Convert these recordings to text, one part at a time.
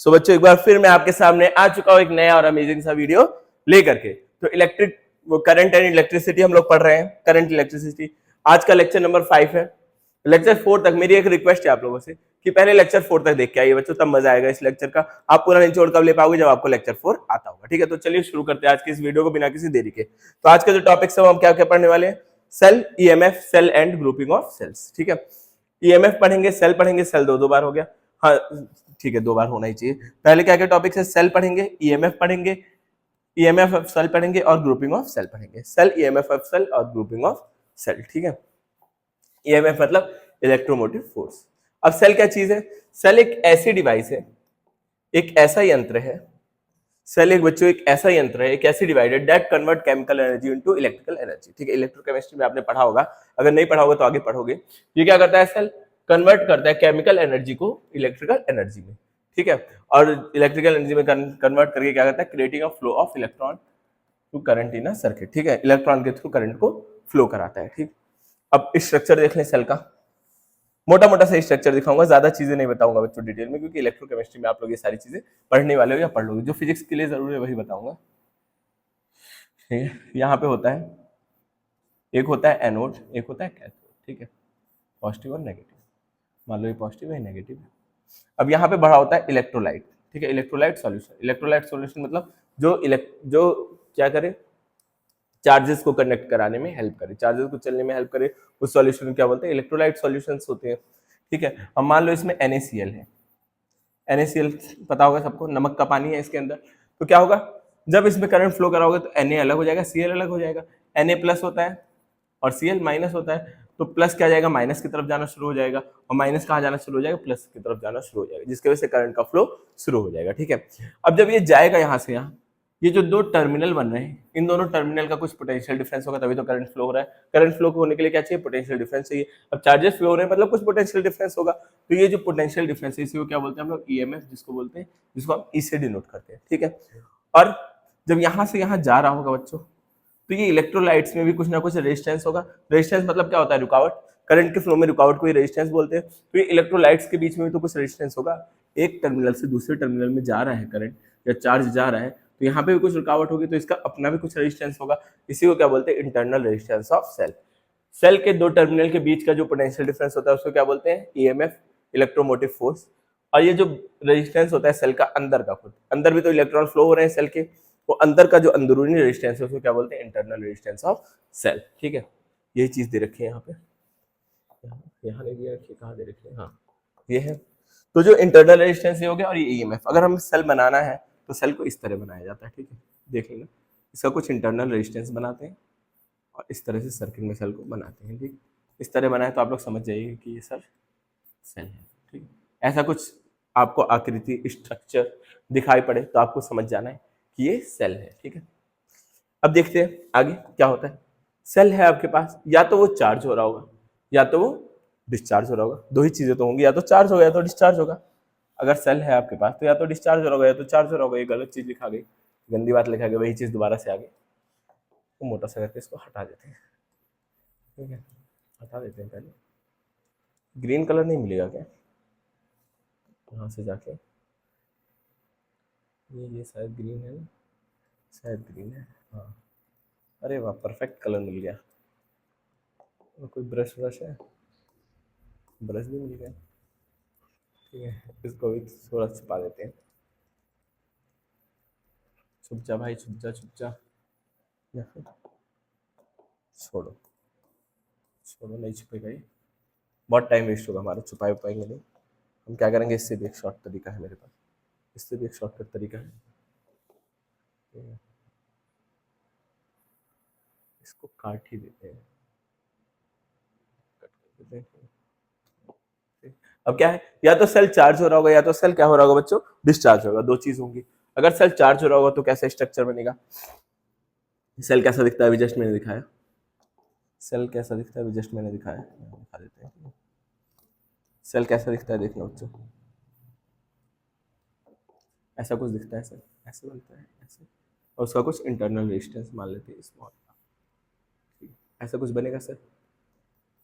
सो बच्चों एक बार फिर मैं आपके सामने आ चुका हूं एक नया और अमेजिंग सा वीडियो लेकर के। तो इलेक्ट्रिक वो करंट एंड इलेक्ट्रिसिटी हम लोग पढ़ रहे हैं, करंट इलेक्ट्रिसिटी। आज का लेक्चर नंबर 5 है। लेक्चर 4 तक मेरी एक रिक्वेस्ट है आप लोगों से कि पहले लेक्चर 4 तक देख के आइए बच्चों, तब मजा आएगा इस लेक्चर का। आप पूरा निचोड़ कब ले पाओगे, जब आपको लेक्चर 4 आता होगा। ठीक है, तो चलिए शुरू करते हैं आज की इस वीडियो को बिना किसी देरी के। तो आज का जो टॉपिक है वो हम क्या क्या पढ़ने वाले हैं, cell, EMF, cell and grouping of cells. ठीक है, ईएमएफ पढ़ेंगे, सेल पढ़ेंगे, सेल दो बार हो गया, हाँ ठीक है 2 बार होना ही चाहिए। पहले क्या क्या टॉपिक है, सेल पढ़ेंगे, ईएमएफ पढ़ेंगे, ईएमएफ ऑफ सेल पढ़ेंगे और ग्रुपिंग ऑफ सेल पढ़ेंगे। सेल, ईएमएफ ऑफ सेल और ग्रुपिंग ऑफ सेल। ठीक है, ईएमएफ मतलब इलेक्ट्रोमोटिव फोर्स। अब सेल क्या चीज है, सेल एक ऐसी डिवाइस है, एक ऐसा यंत्र है, सेल एक बच्चों एक ऐसा यंत्र है, एक ऐसी divided that convert chemical energy into electrical energy. ठीक है, इलेक्ट्रोकेमिस्ट्री में आपने पढ़ा होगा, अगर नहीं पढ़ा होगा तो आगे पढ़ोगे। ये क्या करता है, सेल कन्वर्ट करता है केमिकल एनर्जी को इलेक्ट्रिकल एनर्जी में। ठीक है, और इलेक्ट्रिकल एनर्जी में कन्वर्ट करके क्या करता है, creating a flow of electron to current in a circuit. ठीक है, इलेक्ट्रॉन के थ्रू करंट को फ्लो कराता है। ठीक, अब स्ट्रक्चर देख लें सेल का, मोटा मोटा सा स्ट्रक्चर दिखाऊंगा, ज्यादा चीजें नहीं बताऊंगा बच्चों डिटेल में, क्योंकि इलेक्ट्रोकेमिस्ट्री में आप लोग ये सारी चीजें पढ़ने वाले हो या पढ़ लोगे। जो फिजिक्स के लिए जरूरी है वही बताऊंगा। ठीक है, यहाँ पे होता है, एक होता है एनोड, एक होता है कैथोड। ठीक है, पॉजिटिव और नेगेटिव, मान लो ये पॉजिटिव है नेगेटिव है। अब यहाँ पे बड़ा होता है इलेक्ट्रोलाइट। ठीक है, इलेक्ट्रोलाइट सॉल्यूशन, इलेक्ट्रोलाइट सॉल्यूशन मतलब जो क्या करे, चार्जेस को कनेक्ट कराने में हेल्प करे, चार्जेस को चलने में हेल्प करे, उस सॉल्यूशन को क्या बोलते हैं, इलेक्ट्रोलाइट सॉल्यूशंस होते हैं। ठीक है, अब मान लो इसमें NaCl है, NaCl पता होगा सबको, नमक का पानी है इसके अंदर। तो क्या होगा, जब इसमें करंट फ्लो कराओगे तो Na अलग हो जाएगा, Cl अलग हो जाएगा। Na प्लस होता है और Cl माइनस होता है, तो प्लस क्या जाएगा, माइनस की तरफ जाना शुरू हो जाएगा, और माइनस कहाँ जाना शुरू हो जाएगा, प्लस की तरफ जाना शुरू हो जाएगा, जिसकी वजह से करंट का फ्लो शुरू हो जाएगा। ठीक है, अब जब ये जाएगा यहाँ से यहाँ, ये जो दो टर्मिनल बन रहे हैं, इन दोनों टर्मिनल का कुछ पोटेंशियल डिफरेंस होगा, तभी तो करंट फ्लो हो रहा है। करंट फ्लो होने के लिए क्या चाहिए, पोटेंशियल डिफरेंस चाहिए। अब चार्जेस फ्लो हो रहे हैं मतलब कुछ पोटेंशियल डिफरेंस होगा, तो ये जो पोटेंशियल डिफरेंस है इसी को क्या बोलते हैं हम लोग, ईएमएफ, जिसको बोलते हैं, जिसको हम ई से डिनोट करते हैं। ठीक है, और जब यहाँ से यहाँ जा रहा होगा बच्चों, तो ये इलेक्ट्रोलाइट्स में भी कुछ ना कुछ रेजिस्टेंस होगा। रेजिस्टेंस मतलब क्या होता है, रुकावट। करंट के फ्लो में रुकावट को ही रेजिस्टेंस बोलते हैं। तो ये इलेक्ट्रोलाइट्स के बीच में भी तो कुछ रेजिस्टेंस होगा, एक टर्मिनल से दूसरे टर्मिनल में जा रहा है करंट या चार्ज जा रहा है, तो यहाँ पे भी कुछ रुकावट होगी, तो इसका अपना भी कुछ रेजिस्टेंस होगा। इसी को क्या बोलते हैं, internal resistance of cell. Cell के दो टर्मिनल के बीच का जो पोटेंशियल डिफरेंस होता है उसको क्या बोलते हैं, ईएमएफ, इलेक्ट्रोमोटिव फोर्स। और ये जो रेजिस्टेंस होता है सेल का अंदर का, खुद अंदर भी तो इलेक्ट्रॉन फ्लो हो रहे हैं सेल के, वो अंदर का जो अंदरूनी रेजिस्टेंस है उसको क्या बोलते हैं, इंटरनल रेजिस्टेंस ऑफ सेल। ठीक है, यही चीज दे रखी है यहाँ पे, यहाँ नहीं दिया रखी, कहाँ दे रखी है, हाँ ये है। तो जो इंटरनल रेजिस्टेंस ये हो गया, और ये ईएमएफ। अगर हमें सेल बनाना है तो सेल को इस तरह बनाया जाता है। ठीक है, देख लेना, इसका कुछ इंटरनल रेजिस्टेंस बनाते हैं और इस तरह से सर्किट में सेल को बनाते हैं। ठीक, इस तरह बनाए तो आप लोग समझ जाइए कि ये सर सेल है। ठीक, ऐसा कुछ आपको आकृति स्ट्रक्चर दिखाई पड़े तो आपको समझ जाना है कि ये सेल है। ठीक है, अब देखते हैं आगे क्या होता है। सेल है आपके पास, या तो वो चार्ज हो रहा होगा या तो वो डिस्चार्ज हो रहा होगा, दो ही चीजें तो होंगी, या तो चार्ज होगा या तो डिस्चार्ज होगा। अगर सेल है आपके पास तो या तो डिस्चार्ज हो रहा होगा या तो चार्ज हो रहा होगा। ये गलत चीज लिखा गई, गंदी बात लिखा गया, वही चीज दोबारा से आगे तो मोटा सा करके इसको हटा देते हैं। ठीक है, हटा देते हैं। पहले ग्रीन कलर नहीं मिलेगा क्या, यहाँ से जाके ये शायद ग्रीन है ना, शायद ग्रीन है, हाँ। अरे वाह, परफेक्ट कलर मिल गया। और कोई ब्रश व्रश है, ब्रश भी मिल गया। ठीक है, इसको भी थोड़ा छुपा देते हैं। छुप जा भाई, छुप जा छुप जा, या फिर छोड़ो छोड़ो, नहीं छुपेगा ये, बहुत टाइम वेस्ट होगा हमारा, छुपाए पाएंगे नहीं। हम क्या करेंगे, इससे भी एक शॉर्ट तरीका है मेरे पास, इससे भी एक शॉर्टकट तरीका है। इसको काट ही देते हैं, कट कर देते हैं। अब क्या है, या तो सेल चार्ज हो रहा होगा या तो सेल क्या हो रहा होगा बच्चों, डिस्चार्ज होगा, दो चीज होंगी। अगर सेल चार्ज हो रहा होगा तो कैसा स्ट्रक्चर बनेगा, सेल कैसा दिखता है, अभी जस्ट मैंने दिखाया। सेल कैसा दिखता है, अभी जस्ट मैंने दिखाया, दिखा देते हैं। सेल कैसा दिखता है देखना बच्चों, ऐसा कुछ दिखता है सेल, ऐसे बनता है ऐसे, और उसका कुछ इंटरनल रेजिस्टेंस मान लेते हैं स्मॉल, ऐसा कुछ बनेगा सर।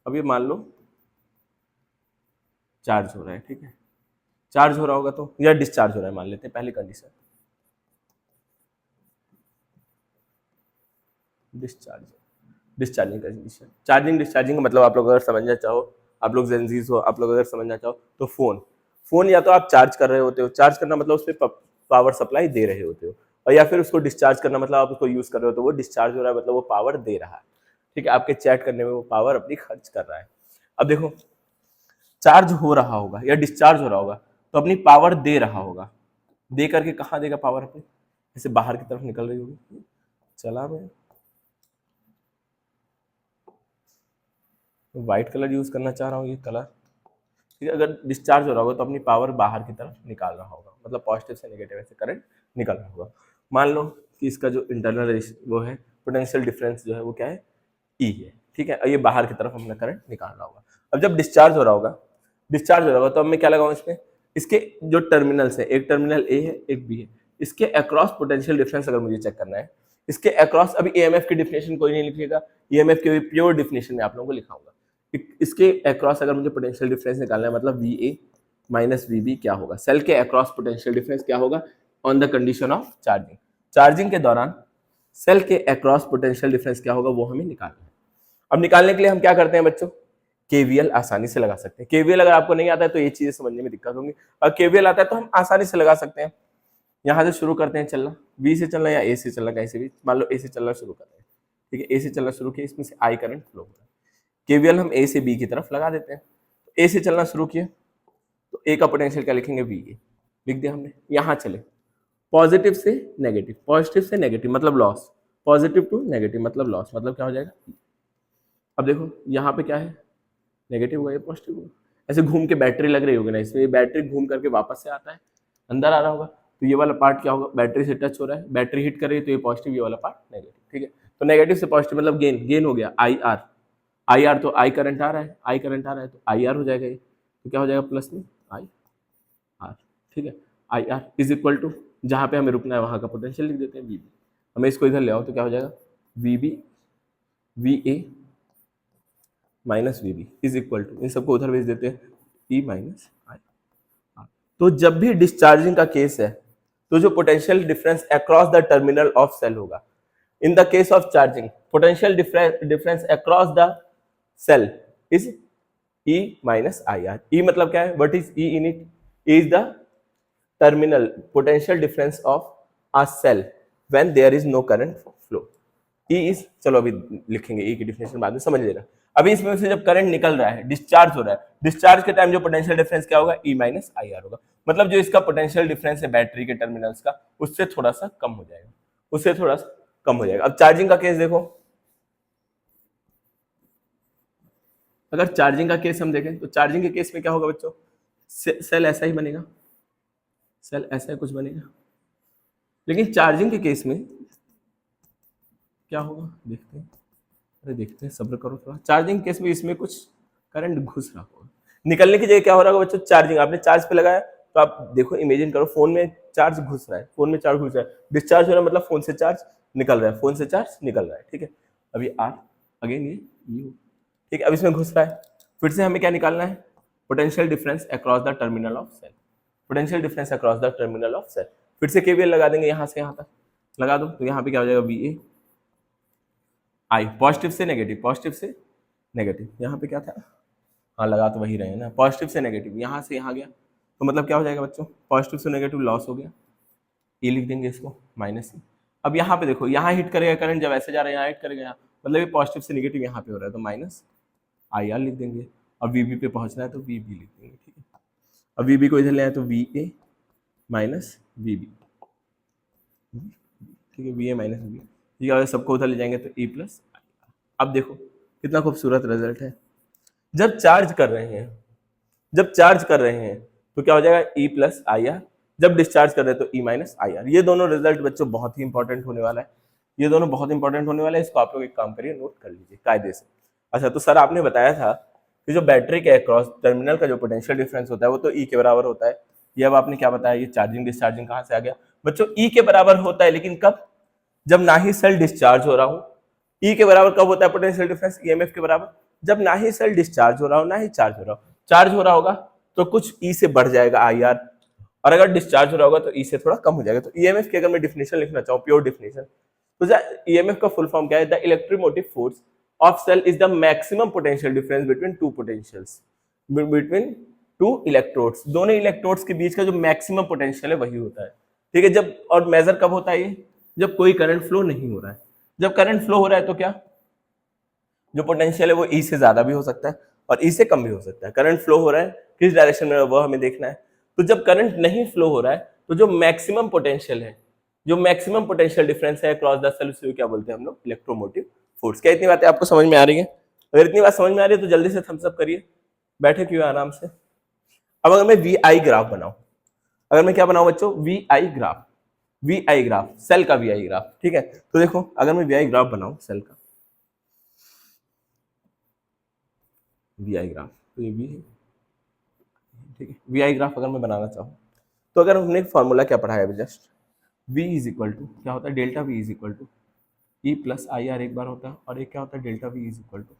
अब ये मान लो चार्ज हो रहा है, ठीक है, चार्ज हो रहा होगा तो, या डिस्चार्ज हो रहा है मान लेते हैं पहली condition, discharging condition. Charging discharging का मतलब आप लोग अगर समझना चाहो, आप लोग जेनजीज हो, आप लोग अगर समझना चाहो तो फोन या तो आप चार्ज कर रहे होते हो, चार्ज करना मतलब उस पर पावर सप्लाई दे रहे होते हो, और या फिर उसको डिस्चार्ज करना मतलब आप उसको यूज कर रहे हो तो वो डिस्चार्ज हो रहा है, मतलब वो पावर दे रहा है, ठीक है, आपके चैट करने में वो पावर अपनी खर्च कर रहा है। अब देखो चार्ज हो रहा होगा या डिस्चार्ज हो रहा होगा तो अपनी पावर दे रहा होगा, दे करके कहाँ देगा पावर अपनी, ऐसे बाहर की तरफ निकल रही होगी, चला मैं व्हाइट कलर यूज करना चाह रहा हूँ ये कलर, ठीक है, अगर डिस्चार्ज हो रहा होगा तो अपनी पावर बाहर की तरफ निकाल रहा होगा, मतलब पॉजिटिव से नेगेटिव ऐसे करंट निकल रहा होगा। मान लो कि इसका जो इंटरनल वो है पोटेंशियल डिफरेंस जो है वो क्या है, ई है, ठीक है, और ये बाहर की तरफ हमने करंट निकाल रहा होगा। अब जब डिस्चार्ज हो रहा होगा तो अब मैं क्या लगाऊं इसमें, इसके जो टर्मिनल्स है, एक टर्मिनल ए है एक बी है, इसके अक्रॉस पोटेंशियल डिफरेंस अगर मुझे चेक करना है, इसके अक्रॉस, अभी ईएमएफ की डिफिनेशन कोई नहीं लिखिएगा, ईएमएफ की प्योर डिफिनेशन में आप लोगों को लिखाऊंगा, इसके अक्रॉस अगर मुझे पोटेंशियल डिफरेंस निकालना है मतलब V A minus we B क्या होगा, सेल के अक्रॉस पोटेंशियल डिफरेंस क्या होगा on the condition of charging, charging के दौरान सेल के अक्रॉस पोटेंशियल डिफरेंस क्या होगा वो हमें निकालना है। अब निकालने के लिए हम क्या करते हैं बच्चों, केवीएल आसानी से लगा सकते हैं। केवीएल अगर आपको नहीं आता है तो ये चीजें समझने में दिक्कत होगी, और केवीएल आता है तो हम आसानी से लगा सकते हैं। यहाँ से शुरू करते हैं चलना, बी से चलना या ए से चलना, कहीं से भी, मान लो ए से चलना शुरू कर रहे हैं, ठीक है, ए से चलना शुरू किया, इसमें से आई करंट फ्लो हो रहा है, केवीएल हम ए से बी की तरफ लगा देते हैं, तो ए से चलना शुरू किया तो ए का पोटेंशियल क्या लिखेंगे, वी ए लिख दिया हमने। यहाँ चले पॉजिटिव से नेगेटिव मतलब लॉस, पॉजिटिव टू नेगेटिव मतलब लॉस, मतलब क्या हो जाएगा। अब देखो यहाँ पे क्या है, नेगेटिव हुआ, ये पॉजिटिव हुआ, ऐसे घूम के बैटरी लग रही होगी ना इसमें, ये बैटरी घूम करके वापस से आता है, अंदर आ रहा होगा, तो ये वाला पार्ट क्या होगा, बैटरी से टच हो रहा है, बैटरी हिट कर रही है तो ये पॉजिटिव, ये वाला पार्ट नेगेटिव, ठीक है, तो नेगेटिव से पॉजिटिव मतलब गेन हो गया, आई आर तो आई करंट आ रहा है तो आई आर हो जाएगा, ये तो क्या हो जाएगा प्लस में आई आर, ठीक है, I R is equal to, जहाँ पे हमें रुकना है वहाँ का पोटेंशियल लिख देते हैं वी बी, हमें इसको इधर ले आओ तो क्या हो जाएगा v b v A minus we b is equal to, इन सबको उधर भेज देते हैं ई माइनस आई आर। तो जब भी डिस्चार्जिंग का केस है तो जो potential difference across the terminal of cell होगा, in the case of charging potential difference across the cell is E minus IR. E मतलब क्या है? What is E in it? E is the terminal potential difference of a cell when there is no current flow. E is, चलो अभी लिखेंगे E की definition बाद में, समझ लेना। अभी इसमें से जब करंट निकल रहा है, डिस्चार्ज हो रहा है, डिस्चार्ज के टाइम जो पोटेंशियल डिफरेंस क्या होगा, E माइनस IR होगा, मतलब जो इसका पोटेंशियल डिफरेंस है बैटरी के टर्मिनल्स का, उससे थोड़ा सा कम हो जाएगा, अब चार्जिंग का केस देखो, अगर चार्जिंग का केस हम देखें तो चार्जिंग के केस में क्या होगा बच्चों, सेल ऐसा ही बनेगा, सेल ऐसा ही कुछ बनेगा, लेकिन चार्जिंग के केस में क्या होगा देखते हैं सब्र करो थोड़ा। चार्जिंग केस में इसमें कुछ करंट घुस रहा होगा, निकलने की जगह क्या हो रहा होगा बच्चों, चार्जिंग आपने चार्ज पे लगाया तो आप देखो इमेजिन करो फोन में चार्ज घुस रहा है, डिस्चार्ज हो रहा है मतलब फोन से चार्ज निकल रहा है, ठीक है, अभी आर अगेन ये यू, ठीक है, अब इसमें घुस रहा है, फिर से हमें क्या निकालना है, potential difference across the terminal of cell, फिर से केवीएल लगा देंगे, यहाँ से यहाँ तक लगा दो तो यहाँ पे क्या हो जाएगा, वी ए आई, पॉजिटिव से नेगेटिव, यहाँ पे क्या था, हाँ लगा तो वही रहे हैं ना, पॉजिटिव से नेगेटिव, यहाँ से यहाँ गया तो मतलब क्या हो जाएगा बच्चों, पॉजिटिव से नेगेटिव लॉस हो गया, ये लिख देंगे इसको माइनस ई। अब यहाँ पे देखो, यहाँ हिट करेगा करंट, जब ऐसे जा रहा है यहाँ हिट करेगा यहाँ, मतलब ये पॉजिटिव से नेगेटिव यहाँ पे हो रहा है तो माइनस आई आर लिख देंगे, अब वी बी पे पहुंचना है तो वी बी लिख देंगे, ठीक है, अब वी बी को इधर ले आए तो V A minus we B, ठीक है, V A minus we B, ठीक है, सबको उधर ले जाएंगे तो ई प्लस। अब देखो कितना खूबसूरत रिजल्ट है, जब चार्ज कर रहे हैं तो क्या हो जाएगा, ई प्लस आई आर, जब डिस्चार्ज कर रहे हैं तो ई माइनस आई आर। ये दोनों रिजल्ट बच्चों बहुत ही इंपॉर्टेंट होने वाला है, इसको आप लोग एक काम करिए, नोट कर लीजिए कायदे से। अच्छा, तो सर आपने बताया था कि जो बैटरी के अक्रॉस टर्मिनल का जो पोटेंशियल डिफरेंस होता है वो तो ई के बराबर होता है, ये अब आपने क्या बताया, ये चार्जिंग डिस्चार्जिंग कहाँ से आ गया बच्चों, ई के बराबर होता है, लेकिन कब, जब ना ही सेल डिस्चार्ज हो रहा हो। ई के बराबर कब होता है पोटेंशियल डिफरेंस, ईएमएफ के बराबर, जब ना ही सेल डिस्चार्ज हो रहा हो ना ही चार्ज हो रहा हो। चार्ज हो रहा होगा तो कुछ ई से बढ़ जाएगा आई आर, और अगर डिस्चार्ज हो रहा होगा तो ई से थोड़ा कम हो जाएगा। तो ईएमएफ की अगर मैं डिफिनेशन लिखना चाहूँ, प्योर डिफिनेशन, तो ईएमएफ का फुल फॉर्म क्या है? The electromotive force of cell is the maximum potential difference between two potentials, between two electrodes, दोनों इलेक्ट्रोड्स के बीच का जो मैक्सिमम पोटेंशियल है वही होता है। ठीक है, जब और मेजर कब होता है ये? जब कोई करंट फ्लो नहीं हो रहा है। जब करंट फ्लो हो रहा है तो क्या जो पोटेंशियल है वो ई से ज्यादा भी हो सकता है और ई से कम भी हो सकता है। करंट फ्लो हो रहा है किस डायरेक्शन में वो हमें देखना है। तो जब करंट नहीं फ्लो हो रहा है तो जो मैक्सिमम पोटेंशियल है, जो मैक्सिमम पोटेंशियल डिफरेंस है अक्रॉस द सेल, उसे क्या बोलते हैं हम लोग? Electromotive force. क्या इतनी बातें आपको समझ में आ रही है? अगर इतनी बात समझ में आ रही है तो जल्दी से थम्स अप करिए, बैठे क्यों आराम से। अब अगर मैं वी आई ग्राफ बनाऊं, अगर मैं क्या बनाऊं बच्चों? V I graph, V I graph, cell का वी आई ग्राफ। ठीक है, तो देखो अगर मैं वी आई ग्राफ बनाऊं सेल का, वी आई ग्राफ, तो ये वी है, ठीक है। वी आई ग्राफ अगर मैं बनाना चाहूँ तो अगर हमने एक फॉर्मूला क्या पढ़ा है अभी just, v is equal to क्या होता है? Delta v is equal to E plus I R एक बार होता है, और एक क्या होता है? Delta v is equal to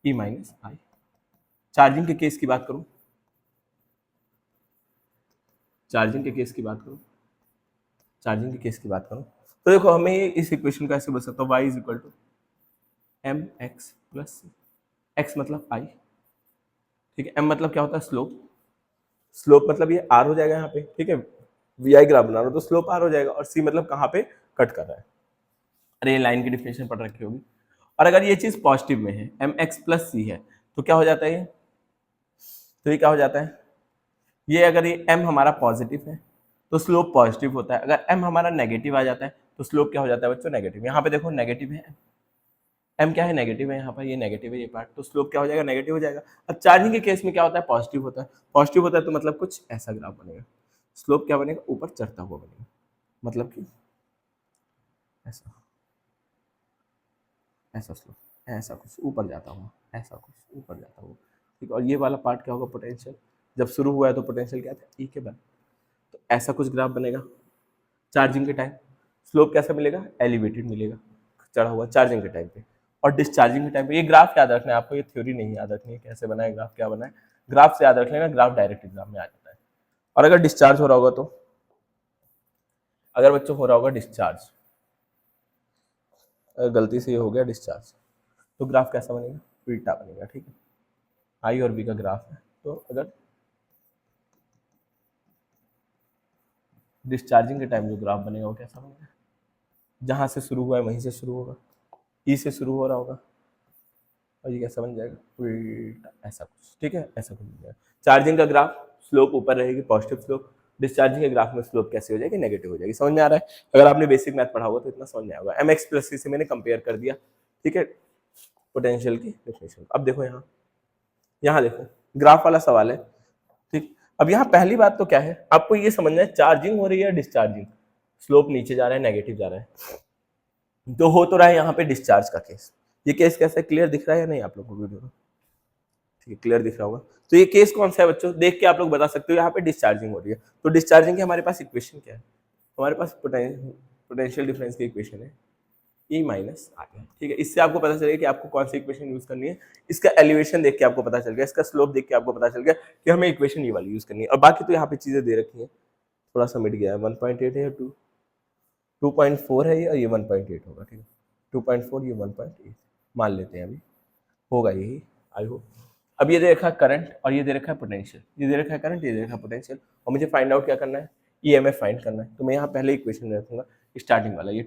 E minus I. Charging के केस की बात करूं, चार्जिंग के केस की बात करूं, चार्जिंग के केस की बात करूं तो देखो हमें इस इक्वेशन को ऐसे बोल सकता हूँ, y is equal to M X plus X मतलब आई, ठीक है। m मतलब क्या होता है? स्लोप, स्लोप मतलब ये r हो जाएगा यहाँ पे, ठीक है। वी आई ग्राफ बना रहा हूँ तो स्लोप r हो जाएगा, और c मतलब कहाँ पे कट कर रहा है। अरे ये लाइन की डिफिनेशन पढ़ रखी होगी। और अगर ये चीज पॉजिटिव में है, एम एक्स प्लस सी है, तो क्या हो जाता है ये? तो ये क्या हो जाता है? ये अगर ये m हमारा पॉजिटिव है तो स्लोप पॉजिटिव होता है, अगर m हमारा नेगेटिव आ जाता है तो स्लोप क्या हो जाता है बच्चों? नेगेटिव। यहाँ पे देखो नेगेटिव है, m क्या है? नेगेटिव है, यहाँ पर ये नेगेटिव है ये पार्ट, तो स्लोप क्या हो जाएगा? नेगेटिव हो जाएगा। अब चार्जिंग के केस में क्या होता है? पॉजिटिव होता है, पॉजिटिव होता है तो मतलब कुछ ऐसा ग्राफ बनेगा, स्लोप क्या बनेगा? ऊपर चढ़ता हुआ बनेगा, मतलब कि ऐसा, ऐसा स्लोप, ऐसा कुछ ऊपर जाता हुआ, ऐसा कुछ ऊपर जाता हुआ, ठीक। और ये वाला पार्ट क्या होगा? पोटेंशियल। जब शुरू हुआ है तो पोटेंशियल क्या था? ई के बराबर। तो ऐसा कुछ ग्राफ बनेगा चार्जिंग के टाइम। स्लोप कैसा मिलेगा? एलिवेटेड मिलेगा, चढ़ा हुआ चार्जिंग के टाइम पे। और डिस्चार्जिंग के टाइम पे ये ग्राफ याद रखना है आपको, ये थ्योरी नहीं याद रखनी है कैसे बनाए ग्राफ, क्या बनाए। ग्राफ से याद रख लेना, ग्राफ डायरेक्ट एग्जाम में आ जाता है। और अगर डिस्चार्ज हो रहा होगा तो, अगर बच्चों हो रहा होगा डिस्चार्ज, अगर गलती से ये हो गया डिस्चार्ज, तो ग्राफ कैसा बनेगा? उल्टा बनेगा, ठीक है। आई और बी का ग्राफ है, तो अगर डिस्चार्जिंग के टाइम जो ग्राफ बनेगा वो कैसा बनेगा? जहां से शुरू हुआ है वहीं से शुरू होगा, ई से शुरू हो रहा होगा, और ये कैसा बन जाएगा? उल्टा, ऐसा कुछ, ठीक है, ऐसा कुछ बन जाएगा। चार्जिंग का ग्राफ स्लोप ऊपर रहेगी, पॉजिटिव स्लोप। डिस्चार्जिंग के ग्राफ में स्लोप कैसे हो जाएगी? नेगेटिव हो जाएगी। समझ में आ रहा है? अगर आपने बेसिक मैथ पढ़ा होगा तो इतना समझ में आएगा। एम एक्स प्लस सी से मैंने कंपेयर कर दिया, ठीक है, पोटेंशियल की डेफिनेशन। अब देखो यहाँ देखो ग्राफ वाला सवाल है, ठीक। अब यहाँ पहली बात तो क्या है, आपको ये समझना है चार्जिंग हो रही है डिस्चार्जिंग, स्लोप नीचे जा रहा है, नेगेटिव जा रहा है, तो हो तो रहा है यहाँ पे डिस्चार्ज का केस। ये केस कैसा क्लियर दिख रहा है या नहीं आप लोग को वीडियो में? ठीक है, क्लियर दिख रहा होगा। तो ये केस कौन सा है बच्चों? देख के आप लोग बता सकते हो यहाँ पे डिस्चार्जिंग हो रही है। तो डिस्चार्जिंग की हमारे पास इक्वेशन क्या है? हमारे पास पोटेंशियल डिफरेंस की इक्वेशन है ई माइनस आई, ठीक है। इससे आपको पता चलेगा कि आपको कौन सी इक्वेशन यूज करनी है। इसका एलिवेशन देख के आपको पता चल गया, इसका स्लोप देख के आपको पता चल गया कि हमें इक्वेशन ये वाली यूज करनी है। और बाकी तो यहाँ पे चीजें दे रखी है, थोड़ा सा मिट गया है, 1.8 है, 2.4 है ये, और ये 1.8 होगा, ठीक है। 2.4 ये 1.8 मान लेते हैं, अभी होगा यही, आई होप। अब ये दे रखा है करंट और ये दे रखा है पोटेंशियल, ये दे रखा है करंट, ये दे रखा है पोटेंशियल, और मुझे फाइंड आउट क्या करना है? ईएमएफ फाइंड करना है। तो मैं यहाँ पहले इक्वेशन में रखूंगा स्टार्टिंग वाला, ये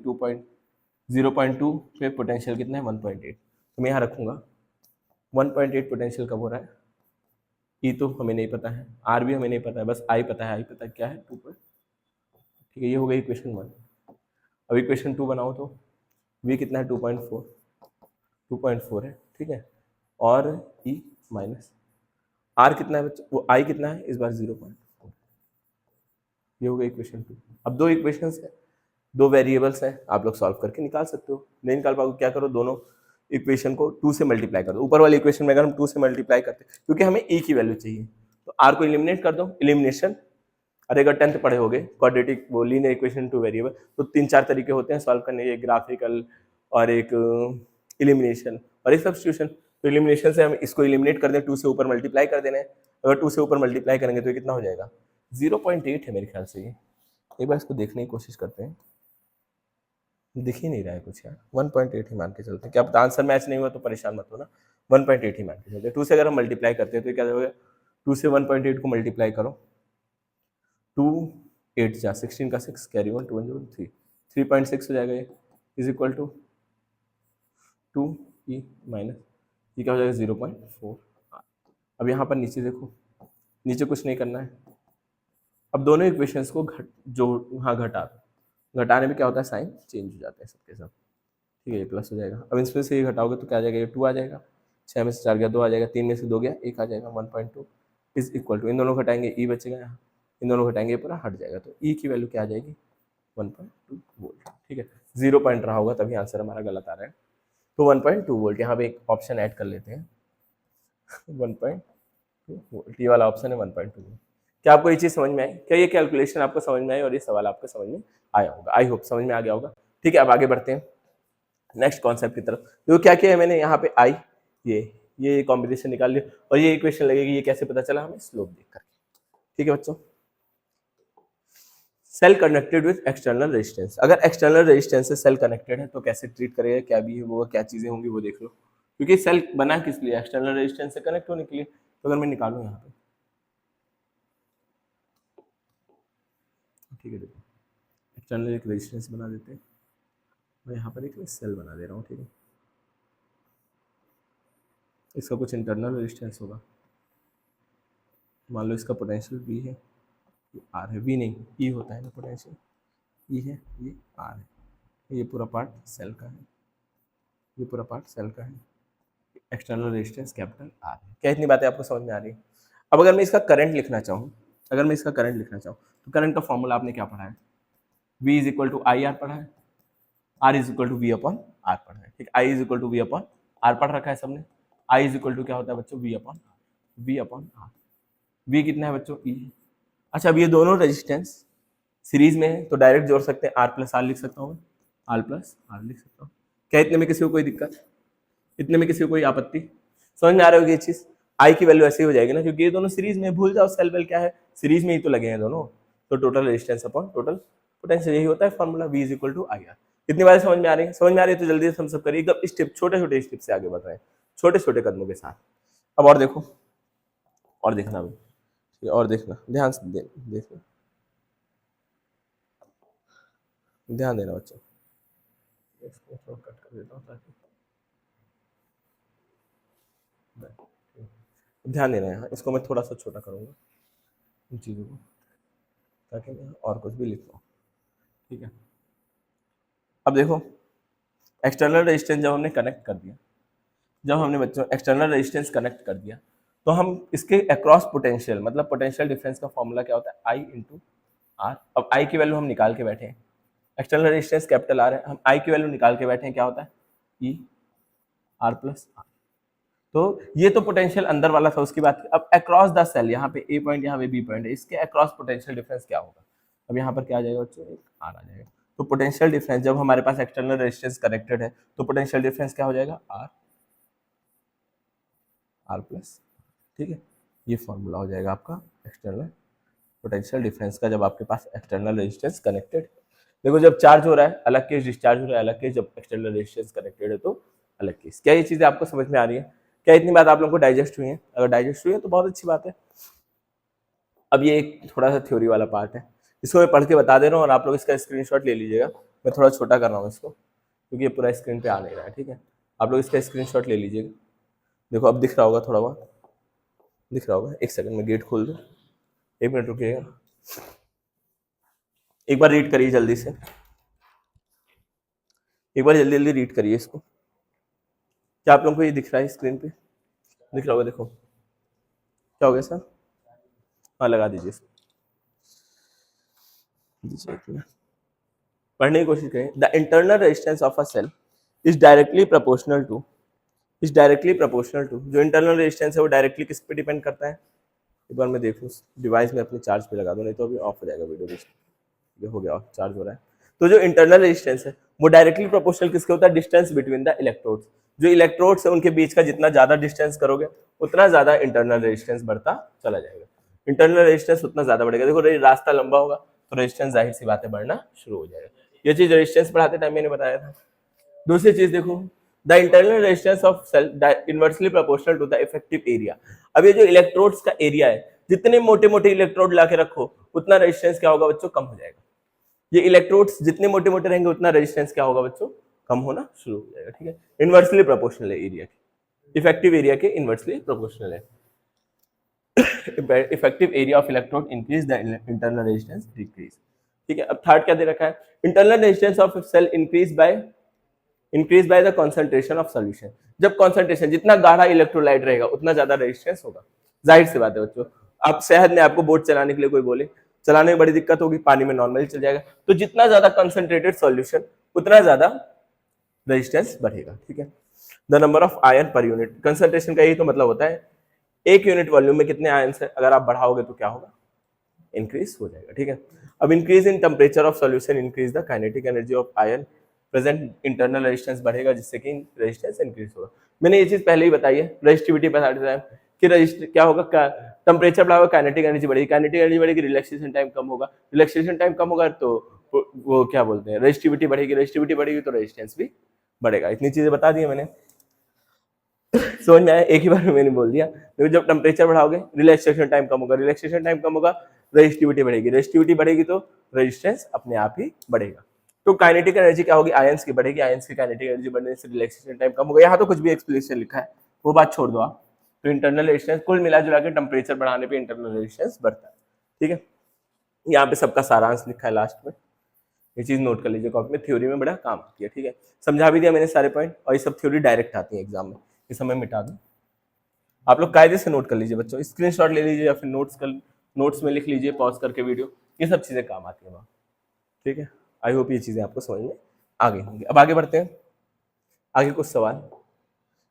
0.2 पे पोटेंशियल कितना है? 1.8। तो मैं यहाँ रखूंगा 1.8 पोटेंशियल कब हो रहा है? ई तो हमें नहीं पता है, आर भी हमें नहीं पता है, बस आई पता है। आई पता है क्या है? 2, ठीक है। ये हो गई इक्वेशन 1। अब इक्वेशन 2 बनाओ तो वी कितना है? 2.4 है, ठीक है। और ई माइनस आर कितना है बच्चों? वो आई कितना है इस बार? 0.4। ये हो गई इक्वेशन 2। अब दो इक्वेशंस है, दो वेरिएबल्स हैं, आप लोग सॉल्व करके निकाल सकते हो। नहीं निकाल पाओगे क्या करो? दोनों इक्वेशन को 2 से मल्टीप्लाई कर दो। ऊपर वाली इक्वेशन में अगर हम 2 से मल्टीप्लाई करते हैं, क्योंकि हमें ई की वैल्यू चाहिए, तो आर को एलिमिनेट कर दो, एलिमिनेशन। अरे अगर 10th पढ़े होगे क्वाड्रेटिक वो लीनियर इक्वेशन टू वेरिएबल, तो 3-4 तरीके होते हैं सॉल्व करने के, ग्राफिकल और एक एलिमिनेशन और एक सब्स्टिट्यूशन। तो एलिमिनेशन से हम इसको एलिमिनेट कर दें, 2 से ऊपर मल्टीप्लाई कर देना है, अगर 2 से ऊपर मल्टीप्लाई करेंगे तो ये कितना हो जाएगा 0.8 है मेरे ख्याल से। ये एक बार इसको देखने की कोशिश करते हैं, दिख ही नहीं रहा है कुछ यार। 1.8 ही मान के चलते हैं, क्या पता आंसर मैच नहीं हुआ तो परेशान मत होना, 1.8 ही मान के चलते हैं। 2 से अगर हम मल्टीप्लाई करते हैं तो क्या होगा, 2 से 1.8 को मल्टीप्लाई करो, 2 8 जा 16 का 6 कैरी 1 2 1 3 3.6 हो जाएगा ये, is equal to 2 E minus ये क्या हो जाएगा 0.4। अब यहाँ पर नीचे देखो, नीचे कुछ नहीं करना है। अब दोनों इक्वेशंस को घटाने में क्या होता है, साइन चेंज हो जाते हैं सबके सब, ठीक है। ये प्लस हो जाएगा। अब इसमें से ये घटाओगे तो क्या आ जाएगा, ये 2 आ जाएगा, 6 में से 4 गया 2 आ जाएगा, 3 में से 2 गया 1 आ जाएगा, 1.2 इज इक्वल टू, इन दोनों घटाएंगे ई बचेगा यहाँ, इन दोनों घटाएंगे पूरा हट जाएगा, तो ई की वैल्यू क्या आ जाएगी 1.2 वोल्ट, ठीक है। 0 पॉइंट रहा होगा तभी आंसर हमारा गलत आ रहा है। तो 1.2 वोल्ट, यहाँ पे एक ऑप्शन ऐड कर लेते हैं 1.2 वोल्ट, ये वाला ऑप्शन है 1.2 वोल्ट। क्या आपको ये चीज़ समझ में आई? क्या ये कैलकुलेशन आपको समझ में आई और ये सवाल आपको समझ में आया होगा? आई होप समझ में आ गया होगा, ठीक है। अब आगे बढ़ते हैं नेक्स्ट कॉन्सेप्ट की तरफ। तो क्या किया है मैंने यहाँ पे आई ये कॉम्बिनेशन निकाल लिया और ये इक्वेशन लगेगी, ये कैसे पता चला हमें, स्लोप देख करके, ठीक है बच्चों। Cell connected with external resistance, अगर एक्सटर्नल रेजिस्टेंस से सेल कनेक्टेड है तो कैसे ट्रीट करेगा, क्या भी है वो, क्या चीजें होंगी वो देख लो, क्योंकि सेल बना किस लिए, एक्सटर्नल रेजिस्टेंस से कनेक्ट होने के लिए। तो अगर मैं निकालूं यहाँ पे, ठीक है, देखो एक्सटर्नल एक रेजिस्टेंस बना देते हैं, मैं यहाँ पर एक सेल बना दे रहा हूँ, ठीक है। इसका कुछ इंटरनल रेजिस्टेंस होगा, मान लो इसका पोटेंशियल V है, आर है, V नहीं E होता है ना पोटेंशियल, E है, ये आर है, ये पूरा पार्ट सेल का है, ये पूरा पार्ट सेल का है, एक्सटर्नल रेजिस्टेंस कैपिटल आर है। क्या इतनी बातें आपको समझ में आ रही है? अब अगर मैं इसका करंट लिखना चाहूँ, तो करंट का फॉर्मूला आपने क्या पढ़ा है, V is equal to I R पढ़ा है, R is equal to V upon R पढ़ा है, ठीक। I is equal to V upon R पढ़ रखा है सबने। I इज इक्वल टू क्या होता है बच्चों, V अपॉन आर। V कितना है बच्चों, E। अच्छा, अब ये दोनों रेजिस्टेंस सीरीज में है तो डायरेक्ट जोड़ सकते हैं, R प्लस आर लिख सकता हूँ, R प्लस आर लिख सकता हूँ। क्या इतने में किसी को कोई दिक्कत, इतने में किसी को कोई आपत्ति? समझ में आ रहा होगी ये चीज? आई की वैल्यू ऐसे ही हो जाएगी ना, क्योंकि ये दोनों सीरीज में, भूल जाओ सेल वेल क्या है, सीरीज में ही तो लगे हैं दोनों। तो total resistance upon total potential, यही होता है formula, V is equal to I R. कितनी बार समझ में आ रही है? समझ में आ रही है तो जल्दी से हम सब करिए, एकदम स्टेप, छोटे छोटे स्टेप से आगे बढ़ रहे हैं, छोटे छोटे कदमों के साथ। अब और देखो, और देखना भी, और देखना, ध्यान से देखना, ध्यान देना बच्चों। इसको कट कर देता हूँ ताकि ध्यान देना है, इसको मैं थोड़ा सा छोटा करूँगा इन चीज़ों को, ताकि मैं और कुछ भी लिख पाऊँ, ठीक है। अब देखो, एक्सटर्नल रेजिस्टेंस जब हमने कनेक्ट कर दिया, जब हमने बच्चों एक्सटर्नल रेजिस्टेंस कनेक्ट कर दिया, तो हम इसके अक्रॉस पोटेंशियल, मतलब पोटेंशियल डिफरेंस का फॉर्मूला क्या होता है, आई इंटू आर। अब आई की वैल्यू हम निकाल के बैठे हैं, एक्सटर्नल रेजिस्टेंस कैपिटल आर है, हम आई की वैल्यू निकाल के बैठे हैं, क्या होता है, ई आर प्लस आर। तो ये तो पोटेंशियल अंदर वाला था, उसकी बात। अब अक्रॉस द सेल, यहाँ पे ए पॉइंट, यहाँ पे बी पॉइंट है, इसके अक्रॉस पोटेंशियल डिफरेंस क्या होगा। अब यहाँ पर क्या आ जाएगा बच्चों, एक आर आ जाएगा। तो पोटेंशियल डिफरेंस, जब हमारे पास एक्सटर्नल रेजिस्टेंस कनेक्टेड है तो पोटेंशियल डिफरेंस क्या हो जाएगा, आर प्लस, ठीक है। ये फॉर्मूला हो जाएगा आपका एक्सटर्नल पोटेंशियल डिफरेंस का, जब आपके पास एक्सटर्नल रेजिस्टेंस कनेक्टेड। देखो, जब चार्ज हो रहा है अलग केस, डिस्चार्ज हो रहा है अलग केस, जब एक्सटर्नल रेजिस्टेंस कनेक्टेड है तो अलग केस। क्या ये चीजें आपको समझ में आ रही है? क्या इतनी बात आप लोगों को डाइजेस्ट हुई है? अगर डाइजेस्ट हुई है तो बहुत अच्छी बात है। अब ये एक थोड़ा सा थ्योरी वाला पार्ट है, इसको मैं पढ़ के बता दे रहा हूँ और आप लोग इसका स्क्रीनशॉट ले लीजिएगा। मैं थोड़ा छोटा कर रहा हूँ इसको, क्योंकि ये पूरा स्क्रीन पे आ नहीं रहा है, ठीक है। आप लोग इसका स्क्रीनशॉट ले लीजिएगा। देखो, अब दिख रहा होगा, थोड़ा बहुत दिख रहा होगा। एक सेकंड में गेट खोल दूँ, 1 मिनट रुकिएगा। एक बार रीड करिए जल्दी से, एक बार जल्दी जल्दी रीड करिए इसको। क्या आप लोगों को ये दिख रहा है स्क्रीन पे? दिख रहा होगा। देखो क्या हो गया सर, हाँ लगा दीजिए इसको, पढ़ने की कोशिश करें। The internal resistance of a cell is directly proportional to, जो इंटरनल रेजिस्टेंस है वो डायरेक्टली किस पे डिपेंड करता है। एक बार मैं देखूँ डिवाइस में अपने चार्ज पे लगा दूँ, नहीं तो अभी ऑफ हो जाएगा वीडियो। ये हो गया ऑफ, चार्ज हो रहा है। तो जो इंटरनल रेजिस्टेंस है वो डायरेक्टली प्रोपोर्शनल किसके होता है, डिस्टेंस बिटवीन द इलेक्ट्रोड्स। जो इलेक्ट्रोड्स है उनके बीच का जितना ज्यादा डिस्टेंस करोगे उतना ज्यादा इंटरनल रेजिस्टेंस बढ़ता चला जाएगा। इंटरनल रेजिस्टेंस उतना ज्यादा बढ़ेगा। देखो रास्ता लंबा होगा तो रेजिस्टेंस जाहिर सी बातें बढ़ना शुरू हो जाएगा। ये चीज रेजिस्टेंस बढ़ाते टाइम मैंने बताया था। दूसरी चीज देखो, the internal resistance of cell inversely proportional to the effective area. अब ये जो इलेक्ट्रोड्स का एरिया है, जितने मोटे मोटे इलेक्ट्रोड लाके रखो उतना रेजिस्टेंस क्या होगा बच्चों, कम हो जाएगा। ये इलेक्ट्रोड्स जितने मोटे मोटे रहेंगे उतना रेजिस्टेंस क्या होगा बच्चों, कम होना शुरू हो जाएगा। ठीक है, इनवर्सली प्रोपोर्शनल है एरिया के, इफेक्टिव एरिया के इनवर्सली प्रोपोर्शनल है। Effective area of electrode increase, the internal resistance decrease. ठीक है, अब थर्ड क्या दे रखा है, internal resistance of cell increase by the concentration of solution. जब कंसंट्रेशन, जितना गाढ़ा इलेक्ट्रोलाइट रहेगा उतना ज्यादा रेजिस्टेंस होगा। जाहिर सी बात है बच्चों, आप शहद में आपको बोट चलाने के लिए कोई बोले, चलाने में बड़ी दिक्कत होगी, पानी में नॉर्मली चल जाएगा। तो जितना ज्यादा कंसंट्रेटेड सॉल्यूशन उतना ज्यादा रेजिस्टेंस बढ़ेगा। ठीक है, the number of ion per unit, concentration का यही तो मतलब होता है, एक यूनिट वॉल्यूम में कितने आयन है, अगर आप बढ़ाओगे तो क्या होगा, इंक्रीज हो जाएगा। ठीक है, अब increase in temperature of solution increase the kinetic energy of ion present, internal resistance बढ़ेगा जिससे कि रेजिस्टेंस इंक्रीज होगा। मैंने ये चीज पहले ही बताई है रेजिस्टिविटी पर कि रजिस्टर क्या होगा, टेम्परेचर बढ़ाओगे काइनेटिक एनर्जी बढ़ेगी, काइनेटिक एनर्जी बढ़ेगी रिलैक्सेशन टाइम कम होगा, रिलैक्सेशन टाइम कम होगा तो वो क्या बोलते हैं, रेजिस्टिविटी बढ़ेगी, रेजिस्टिविटी बढ़ेगी तो रेजिस्टेंस भी बढ़ेगा। इतनी चीजें बता दी मैंने, समझ में आया, एक ही बार में मैंने बोल दिया। तो जब टेम्परेचर बढ़ाओगे रिलैक्सेशन टाइम कम होगा, रिलैक्सेशन टाइम कम होगा, रेजिस्टिविटी बढ़ेगी, रेजिस्टिविटी बढ़ेगी तो रेजिस्टेंस अपने आप ही बढ़ेगा। तो काइनेटिक एनर्जी क्या होगी, आयंस की बढ़ेगी, आयंस की काइनेटिक एनर्जी बढ़ने से रिलैक्सेशन टाइम कम होगा। यहाँ तो कुछ भी एक्सप्लेनेशन लिखा है, वो बात छोड़ दो आप। तो इंटरनल रेजिस्टेंस कुल मिला जुला के टेम्परेचर बढ़ाने पे इंटरनल रेजिस्टेंस बढ़ता है। ठीक है, यहाँ पे सबका सारांश लिखा है लास्ट में, ये चीज नोट कर लीजिए कॉपी में, थ्योरी में बड़ा काम आती है। ठीक है, समझा भी दिया मैंने सारे पॉइंट, और ये सब थ्योरी डायरेक्ट आती है एग्जाम में, ये समय मिटा दूं। आप लोग कायदे से नोट कर लीजिए बच्चों, स्क्रीनशॉट ले लीजिए या फिर नोट्स में लिख लीजिए पॉज करके वीडियो, ये सब चीजें काम आती है वहाँ। ठीक है, आई होप ये चीजें आपको समझ में आ गई होंगी। अब आगे बढ़ते हैं, आगे कुछ सवाल,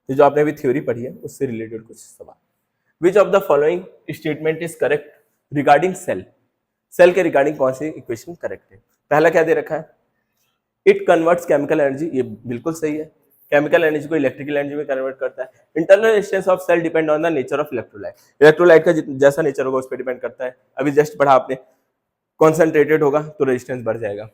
ये जो आपने अभी थ्योरी पढ़ी है उससे रिलेटेड कुछ सवाल। Which of the following statement is correct regarding cell, cell के रिगार्डिंग कौन सी इक्वेशन करेक्ट है। पहला क्या दे रखा है, इट कन्वर्ट्स केमिकल एनर्जी, ये बिल्कुल सही है, केमिकल एनर्जी को इलेक्ट्रिकल एनर्जी में कन्वर्ट करता है। Internal resistance of cell depend on the nature of electrolyte, electrolyte का जैसा नेचर होगा उस पर डिपेंड करता है। अभी जस्ट पढ़ा आपने, कॉन्सेंट्रेटेड होगा तो रेजिस्टेंस बढ़ जाएगा,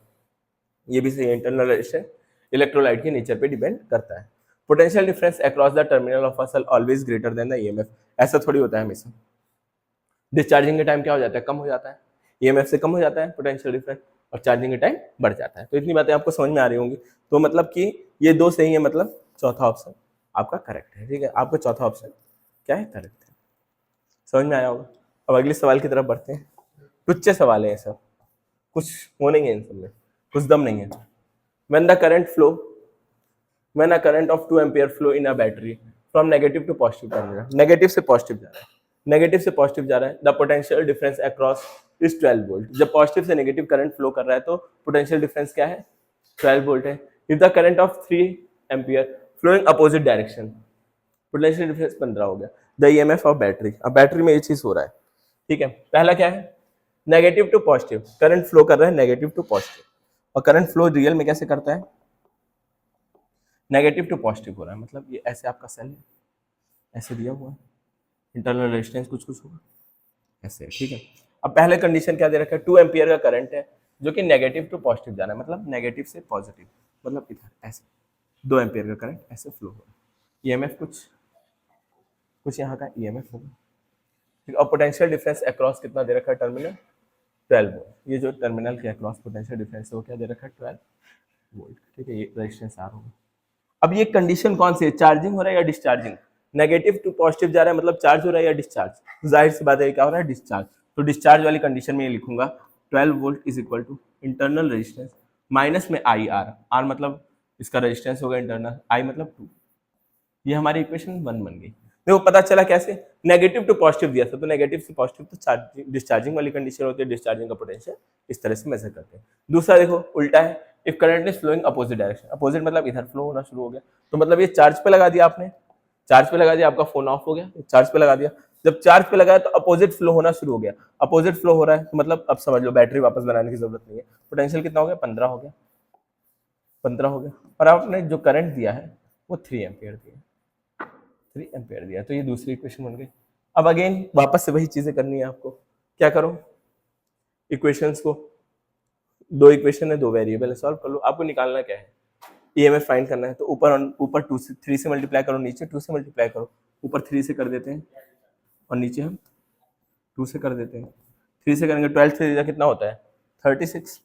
ये भी सही है। इंटरनल रेजिस्टेंस इलेक्ट्रोलाइट के नेचर पे डिपेंड करता है। Potential difference across the terminal of a cell always greater than the EMF, ऐसा थोड़ी होता है हमेशा। डिस्चार्जिंग के टाइम क्या हो जाता है, कम हो जाता है, ईएमएफ से कम हो जाता है पोटेंशियल डिफरेंस, और चार्जिंग के टाइम बढ़ जाता है। तो इतनी बातें आपको समझ में आ रही होंगी। तो मतलब कि ये दो सही है, मतलब चौथा ऑप्शन आपका करेक्ट है। ठीक है, आपका चौथा ऑप्शन क्या है, करेक्ट है। समझ में आया होगा। अब अगले सवाल की तरफ बढ़ते हैं, टुच्चे सवाल है ये सब, कुछ वो नहीं है इन सब में, कुछ दम नहीं है। When the current flow, when a current of 2 ampere flow in a battery from negative to positive terminal, negative से पॉजिटिव जा रहा है, नेगेटिव से पॉजिटिव जा रहा है, the potential difference across is 12 volt. जब पॉजिटिव से नेगेटिव करंट फ्लो कर रहा है तो पोटेंशियल डिफरेंस क्या है, 12 वोल्ट है। If the current of 3 ampere flowing opposite direction, potential difference 15 हो गया। द ईएमएफ ऑफ बैटरी, अब बैटरी में ये चीज हो रहा है। ठीक है, पहला क्या है, negative to positive, current flow कर रहा है नेगेटिव टू पॉजिटिव, और करंट फ्लो रियल में कैसे करता है, नेगेटिव टू पॉजिटिव हो रहा है। मतलब ये ऐसे आपका सेल है, ऐसे दिया हुआ है, इंटरनल रेजिस्टेंस कुछ कुछ होगा ऐसे। ठीक है, अब पहले कंडीशन क्या दे रखा है, 2 एम्पियर का करंट है जो कि नेगेटिव टू पॉजिटिव जा रहा है, मतलब नेगेटिव से पॉजिटिव, मतलब इधर ऐसे 2 एम्पियर का करंट ऐसे फ्लो हो रहा है। ईएमएफ कुछ यहाँ का ईएमएफ होगा। ठीक, और पोटेंशियल डिफरेंस अक्रॉस कितना दे रखा है, टर्मिनल 12 वोल्ट। ये जो टर्मिनल के अक्रॉस पोटेंशियल डिफरेंस है वो क्या दे रखा है, 12 वोल्ट। ठीक है, ये रेजिस्टेंस आर होगा। अब ये कंडीशन कौन सी है, चार्जिंग हो रहा है या डिस्चार्जिंग, नेगेटिव टू पॉजिटिव जा रहा है मतलब चार्ज हो रहा है या डिस्चार्ज, जाहिर सी बात है क्या हो रहा है, डिस्चार्ज। तो डिस्चार्ज वाली कंडीशन में ये लिखूंगा 12 volt is equal to internal resistance minus में आई आर, आर मतलब इसका रेजिस्टेंस होगा इंटरनल, आई मतलब 2। ये हमारी इक्वेशन 1 बन गई। देखो पता चला कैसे, नेगेटिव टू पॉजिटिव दिया था तो नेगेटिव से पॉजिटिव तो चार्जिंग डिस्चार्जिंग वाली कंडीशन होती है, डिस्चार्जिंग का पोटेंशियल इस तरह से मेजर करते हैं। दूसरा देखो उल्टा है, if current is flowing opposite direction, opposite मतलब इधर फ्लो होना शुरू हो गया, तो मतलब ये चार्ज पे लगा दिया आपने, चार्ज पे लगा दिया, आपका फोन ऑफ हो गया, चार्ज पे लगा दिया। जब चार्ज पे लगाया तो अपोजिट फ्लो होना शुरू हो गया, अपोजिट फ्लो हो रहा है तो मतलब अब समझ लो बैटरी वापस बनाने की जरूरत नहीं है। पोटेंशियल कितना हो गया, 15 हो गया। 15 हो गया, और आपने जो करंट दिया है वो 3 एम्पियर दिया, 3 एम्पियर दिया, तो ये दूसरी इक्वेशन बन गई। अब अगेन वापस से वही चीजें करनी है आपको, क्या करो, इक्वेशंस को, दो इक्वेशन है, दो वेरिएबल है, सॉल्व कर लो। आपको निकालना क्या है, ईएमएफ फाइंड करना है, तो ऊपर 2 से 3 से मल्टीप्लाई करो, नीचे 2 से मल्टीप्लाई करो, ऊपर 3 से कर देते हैं और नीचे हम 2 से कर देते हैं। 3 से करेंगे 12 से कितना होता है 36,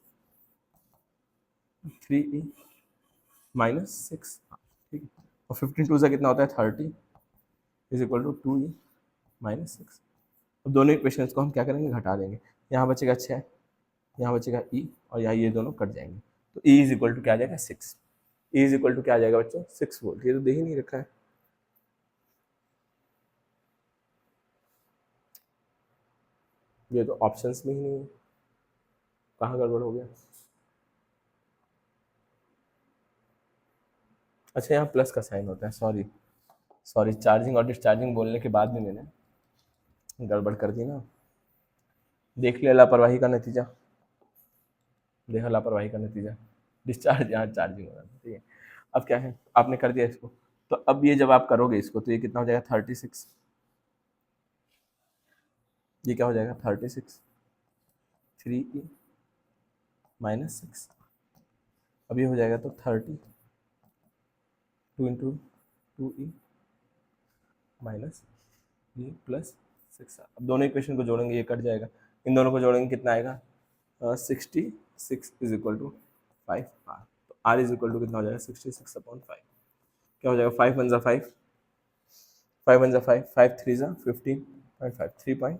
3e माइनस 6, ठीक है, और 15 2 से कितना होता है 30 is equal to 2e minus 6। अब दोनों इक्वेशंस को हम क्या करेंगे, घटा देंगे, यहाँ बचेगा 6, यहाँ बचेगा e, और यहाँ ये दोनों कट जाएंगे, तो e इज इक्वल टू क्या आ जाएगा 6, e इज इक्वल टू क्या आ जाएगा बच्चों 6 वोल्ट। ये तो दे ही नहीं रखा है, ये तो ऑप्शंस में ही नहीं है, कहाँ गड़बड़ हो गया। अच्छा यहाँ प्लस का साइन होता है, सॉरी सॉरी, चार्जिंग और डिस्चार्जिंग बोलने के बाद भी मैंने गड़बड़ कर दी ना, देख लिया लापरवाही का नतीजा, देखा लापरवाही का नतीजा, डिस्चार्ज यहाँ चार्जिंग हो रहा था, ठीक है। अब क्या है, आपने कर दिया इसको, तो अब ये जब आप करोगे इसको तो ये कितना हो जाएगा 36, ये क्या हो जाएगा 36, 3e माइनस 6, अब ये हो जाएगा तो 30, 2 इंटू 2e माइनस ये प्लस 6। अब दोनों इक्वेशन को जोड़ेंगे, ये कट जाएगा, इन दोनों को जोड़ेंगे कितना आएगा 66 इज इक्वल टू 5 आर, तो आर इज इक्वल टू कितना हो जाएगा 66/5, क्या हो जाएगा 5 1 5, 5 1 5, 5 3 15.5,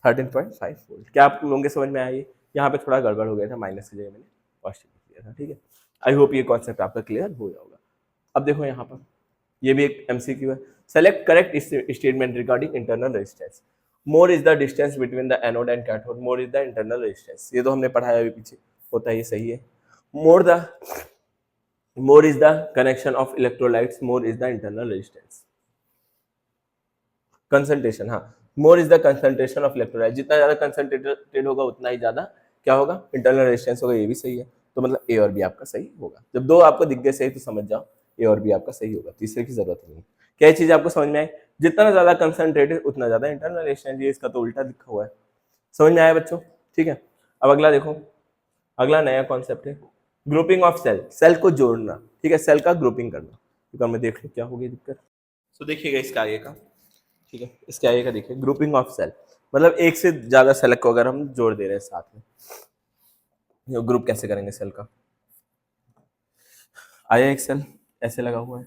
13.5 वोल्ट। क्या आप लोगों के समझ में आई, यहाँ पे थोड़ा गड़बड़ हो गया था, माइनस की जगह मैंने पॉजिटिव लिया था, ठीक है। आई होप ये कॉन्सेप्ट आपका क्लियर हो गया होगा। अब देखो यहाँ पर ये भी एक एमसीक्यू है, select correct statement regarding internal resistance, more is the distance between the anode and cathode, more is the internal resistance, ये तो हमने पढ़ाया अभी पीछे, होता है ये सही है। More is the connection of electrolytes, more is the internal resistance, concentration, हाँ more is the concentration of electrolyte, जितना ज्यादा कंसंट्रेटेड होगा उतना ही ज्यादा क्या होगा इंटरनल रेजिस्टेंस होगा, ये भी सही है, तो मतलब ए और बी आपका सही होगा। जब दो आपको दिख गए सही तो समझ जाओ ए और बी आपका सही होगा, तीसरे की जरूरत नहीं है। क्या चीज आपको समझ में आई, जितना ज्यादा कंसंट्रेटेड उतना ज्यादा इंटरनल रेजिस्टेंस, ये इसका तो उल्टा लिखा हुआ है, समझ में आया बच्चों, ठीक है। अब अगला देखो, अगला नया कॉन्सेप्ट है ग्रुपिंग ऑफ सेल, सेल को जोड़ना, ठीक है, सेल का ग्रुपिंग करना, तो मैं देख लो क्या होगी दिक्कत। तो देखिएगा इसका आगे का, ठीक है, इसके आगे का देखिए ग्रुपिंग ऑफ सेल, मतलब एक से ज्यादा सेल को अगर हम जोड़ दे रहे हैं साथ में, ग्रुप कैसे करेंगे सेल का, आया एक सेल ऐसे लगा हुआ है,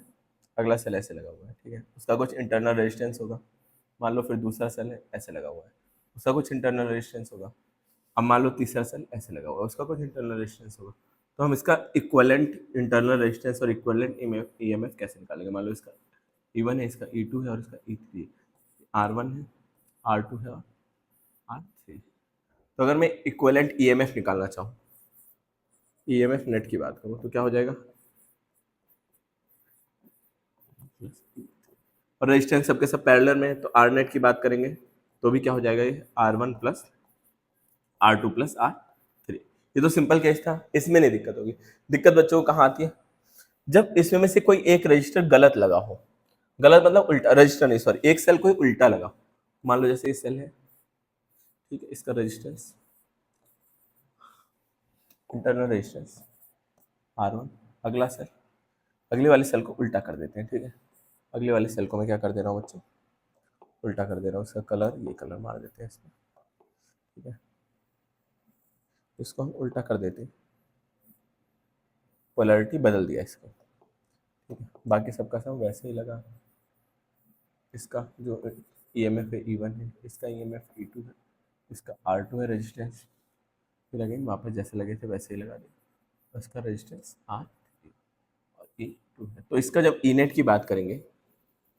अगला सेल ऐसे लगा हुआ है, ठीक है, उसका कुछ इंटरनल रेजिस्टेंस होगा, मान लो फिर दूसरा सेल है ऐसे लगा हुआ है, उसका कुछ इंटरनल रेजिस्टेंस होगा, अब मान लो तीसरा सेल ऐसे लगा हुआ है, उसका कुछ इंटरनल रेजिस्टेंस होगा, तो हम इसका इक्विवेलेंट इंटरनल रेजिस्टेंस और इक्विवेलेंट ईएमएफ कैसे निकालेंगे। मान लो इसका E1 है, इसका E2 है और इसका E3 है, R1 है, R2 है और R3। तो अगर मैं इक्विवेलेंट ईएमएफ निकालना चाहूँ, ईएमएफ नेट की बात करूँ तो क्या हो जाएगा, और रेजिस्टेंस सबके सब पैरेलल में है, तो आर नेट की बात करेंगे तो भी क्या हो जाएगा, ये R1 plus R2 plus R3। ये तो सिंपल केस था, इसमें नहीं दिक्कत होगी। दिक्कत बच्चों को कहाँ आती है, जब इसमें में से कोई एक रजिस्टर गलत लगा हो, गलत मतलब उल्टा, रजिस्टर नहीं सॉरी, एक सेल कोई उल्टा लगा, मान लो जैसे ये सेल है, ठीक है, इसका रेजिस्टेंस इंटरनल रेजिस्टेंस R1, अगला सेल, अगली वाली सेल को उल्टा कर देते हैं, ठीक है, अगली वाली सेल को मैं क्या कर दे रहा हूँ बच्चों, उल्टा कर दे रहा हूँ, उसका कलर ये कलर मार देते हैं इसमें, ठीक है, इसको हम उल्टा कर देते हैं, पोलैरिटी बदल दिया इसको, ठीक है, बाकी सबका सब वैसे ही लगा, इसका जो ईएमएफ है E1 है, इसका ईएमएफ E2 है, इसका R2 है रेजिस्टेंस, फिर अगेन वापस जैसे लगे थे वैसे ही लगा दिया, इसका रेजिस्टेंस R3 और E2 है। तो इसका जब ई नेट की बात करेंगे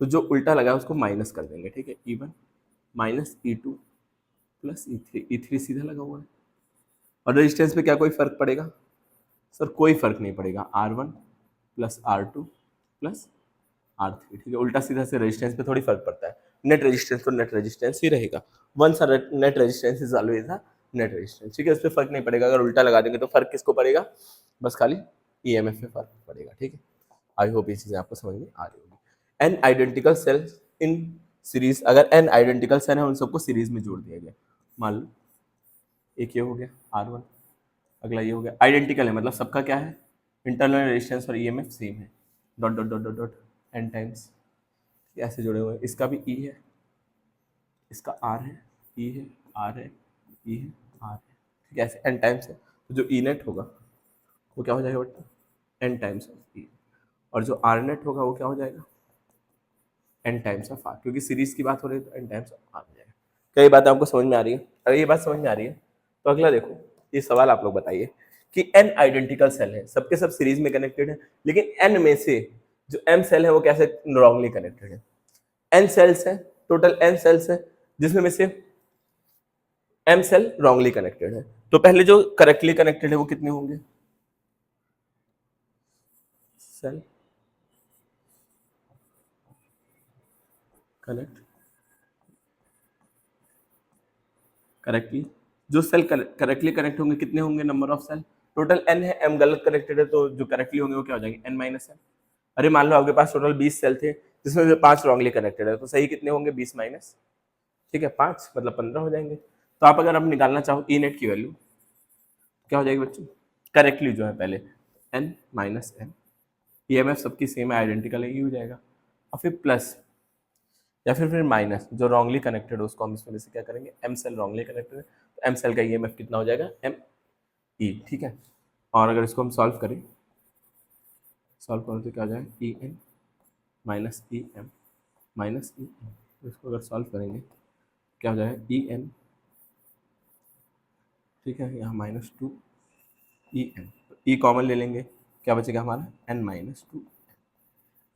तो जो उल्टा लगा है उसको माइनस कर देंगे, ठीक है, E1 minus E2 plus E3 सीधा लगा हुआ है, और रेजिस्टेंस पे क्या कोई फर्क पड़ेगा, सर कोई फर्क नहीं पड़ेगा, R1 plus R2 plus R3, ठीक है, उल्टा सीधा से रेजिस्टेंस पे थोड़ी फर्क पड़ता है, नेट रेजिस्टेंस तो नेट रेजिस्टेंस ही रहेगा, once net resistance is always net resistance, ठीक है, इस पर फर्क नहीं पड़ेगा। अगर उल्टा लगा देंगे तो फर्क किसको पड़ेगा, बस खाली ईएमएफ में फर्क पड़ेगा। ठीक है, आई होप ये चीजें आपको समझ में आ रही होगी। N identical cell in series, अगर एन आइडेंटिकल सेल है उन सबको सीरीज में जोड़ दिया गया, मान लो एक ये हो गया R1, अगला ये हो गया, आइडेंटिकल है मतलब सबका क्या है, इंटरनल रेजिस्टेंस और ईएमएफ सेम है, dot dot dot dot dot n times ऐसे जुड़े हुए हैं। इसका भी ई है, इसका आर है, ई है, आर है, ई है, आर है, ठीक है, ऐसे एन टाइम्स है। तो जो ई नेट होगा वो क्या हो जाएगा बेटा, एन टाइम्स ऑफ ई, और जो आर नेट होगा वो क्या हो जाएगा, एन टाइम्स ऑफ आर, क्योंकि सीरीज की बात हो रही है तो एन टाइम्स ऑफ आर हो जाएगा। क्या ये बात आपको समझ में आ रही है? अगर ये बात समझ में आ रही है तो अगला देखो, ये सवाल आप लोग बताइए कि एन आइडेंटिकल सेल है, सबके सब सीरीज में कनेक्टेड है, लेकिन एन में से जो एम सेल है वो कैसे रॉन्गली कनेक्टेड है। एन सेल्स है, टोटल एन सेल्स है, जिसमें में से एम सेल रॉन्गली कनेक्टेड है, तो पहले जो करेक्टली कनेक्टेड है वो कितने होंगे, सेल कनेक्ट करेक्टली, जो सेल करेक्टली कनेक्ट होंगे कितने होंगे, number of cell total n है, एम गलत कनेक्टेड है तो जो करेक्टली होंगे वो क्या हो जाएंगे, एन माइनस एन। अरे मान लो आपके पास टोटल 20 सेल थे जिसमें से 5 रॉन्गली कनेक्टेड है, तो सही कितने होंगे, 20 माइनस, ठीक है 5 मतलब 15 हो जाएंगे। तो आप अगर आप निकालना चाहो ई नेट की वैल्यू क्या हो जाएगी बच्चों, करेक्टली जो है पहले n minus n, E M F सबकी सेम है, आइडेंटिकल है, ये हो जाएगा, और फिर प्लस या फिर माइनस जो रॉन्गली कनेक्टेड है उसको हम इसमें से क्या करेंगे, एम सेल रॉन्गली कनेक्टेड है तो एम सेल का ई एम एफ कितना हो जाएगा, एम ई, ठीक है। और अगर इसको हम सॉल्व करें, सॉल्व करें तो क्या हो जाएगा, E n minus E m minus E m, तो इसको अगर सॉल्व करेंगे क्या हो जाएगा, ई एन, ठीक है, यहाँ -2 ई एन, ई कॉमन ले लेंगे, क्या बचेगा हमारा, एन -2,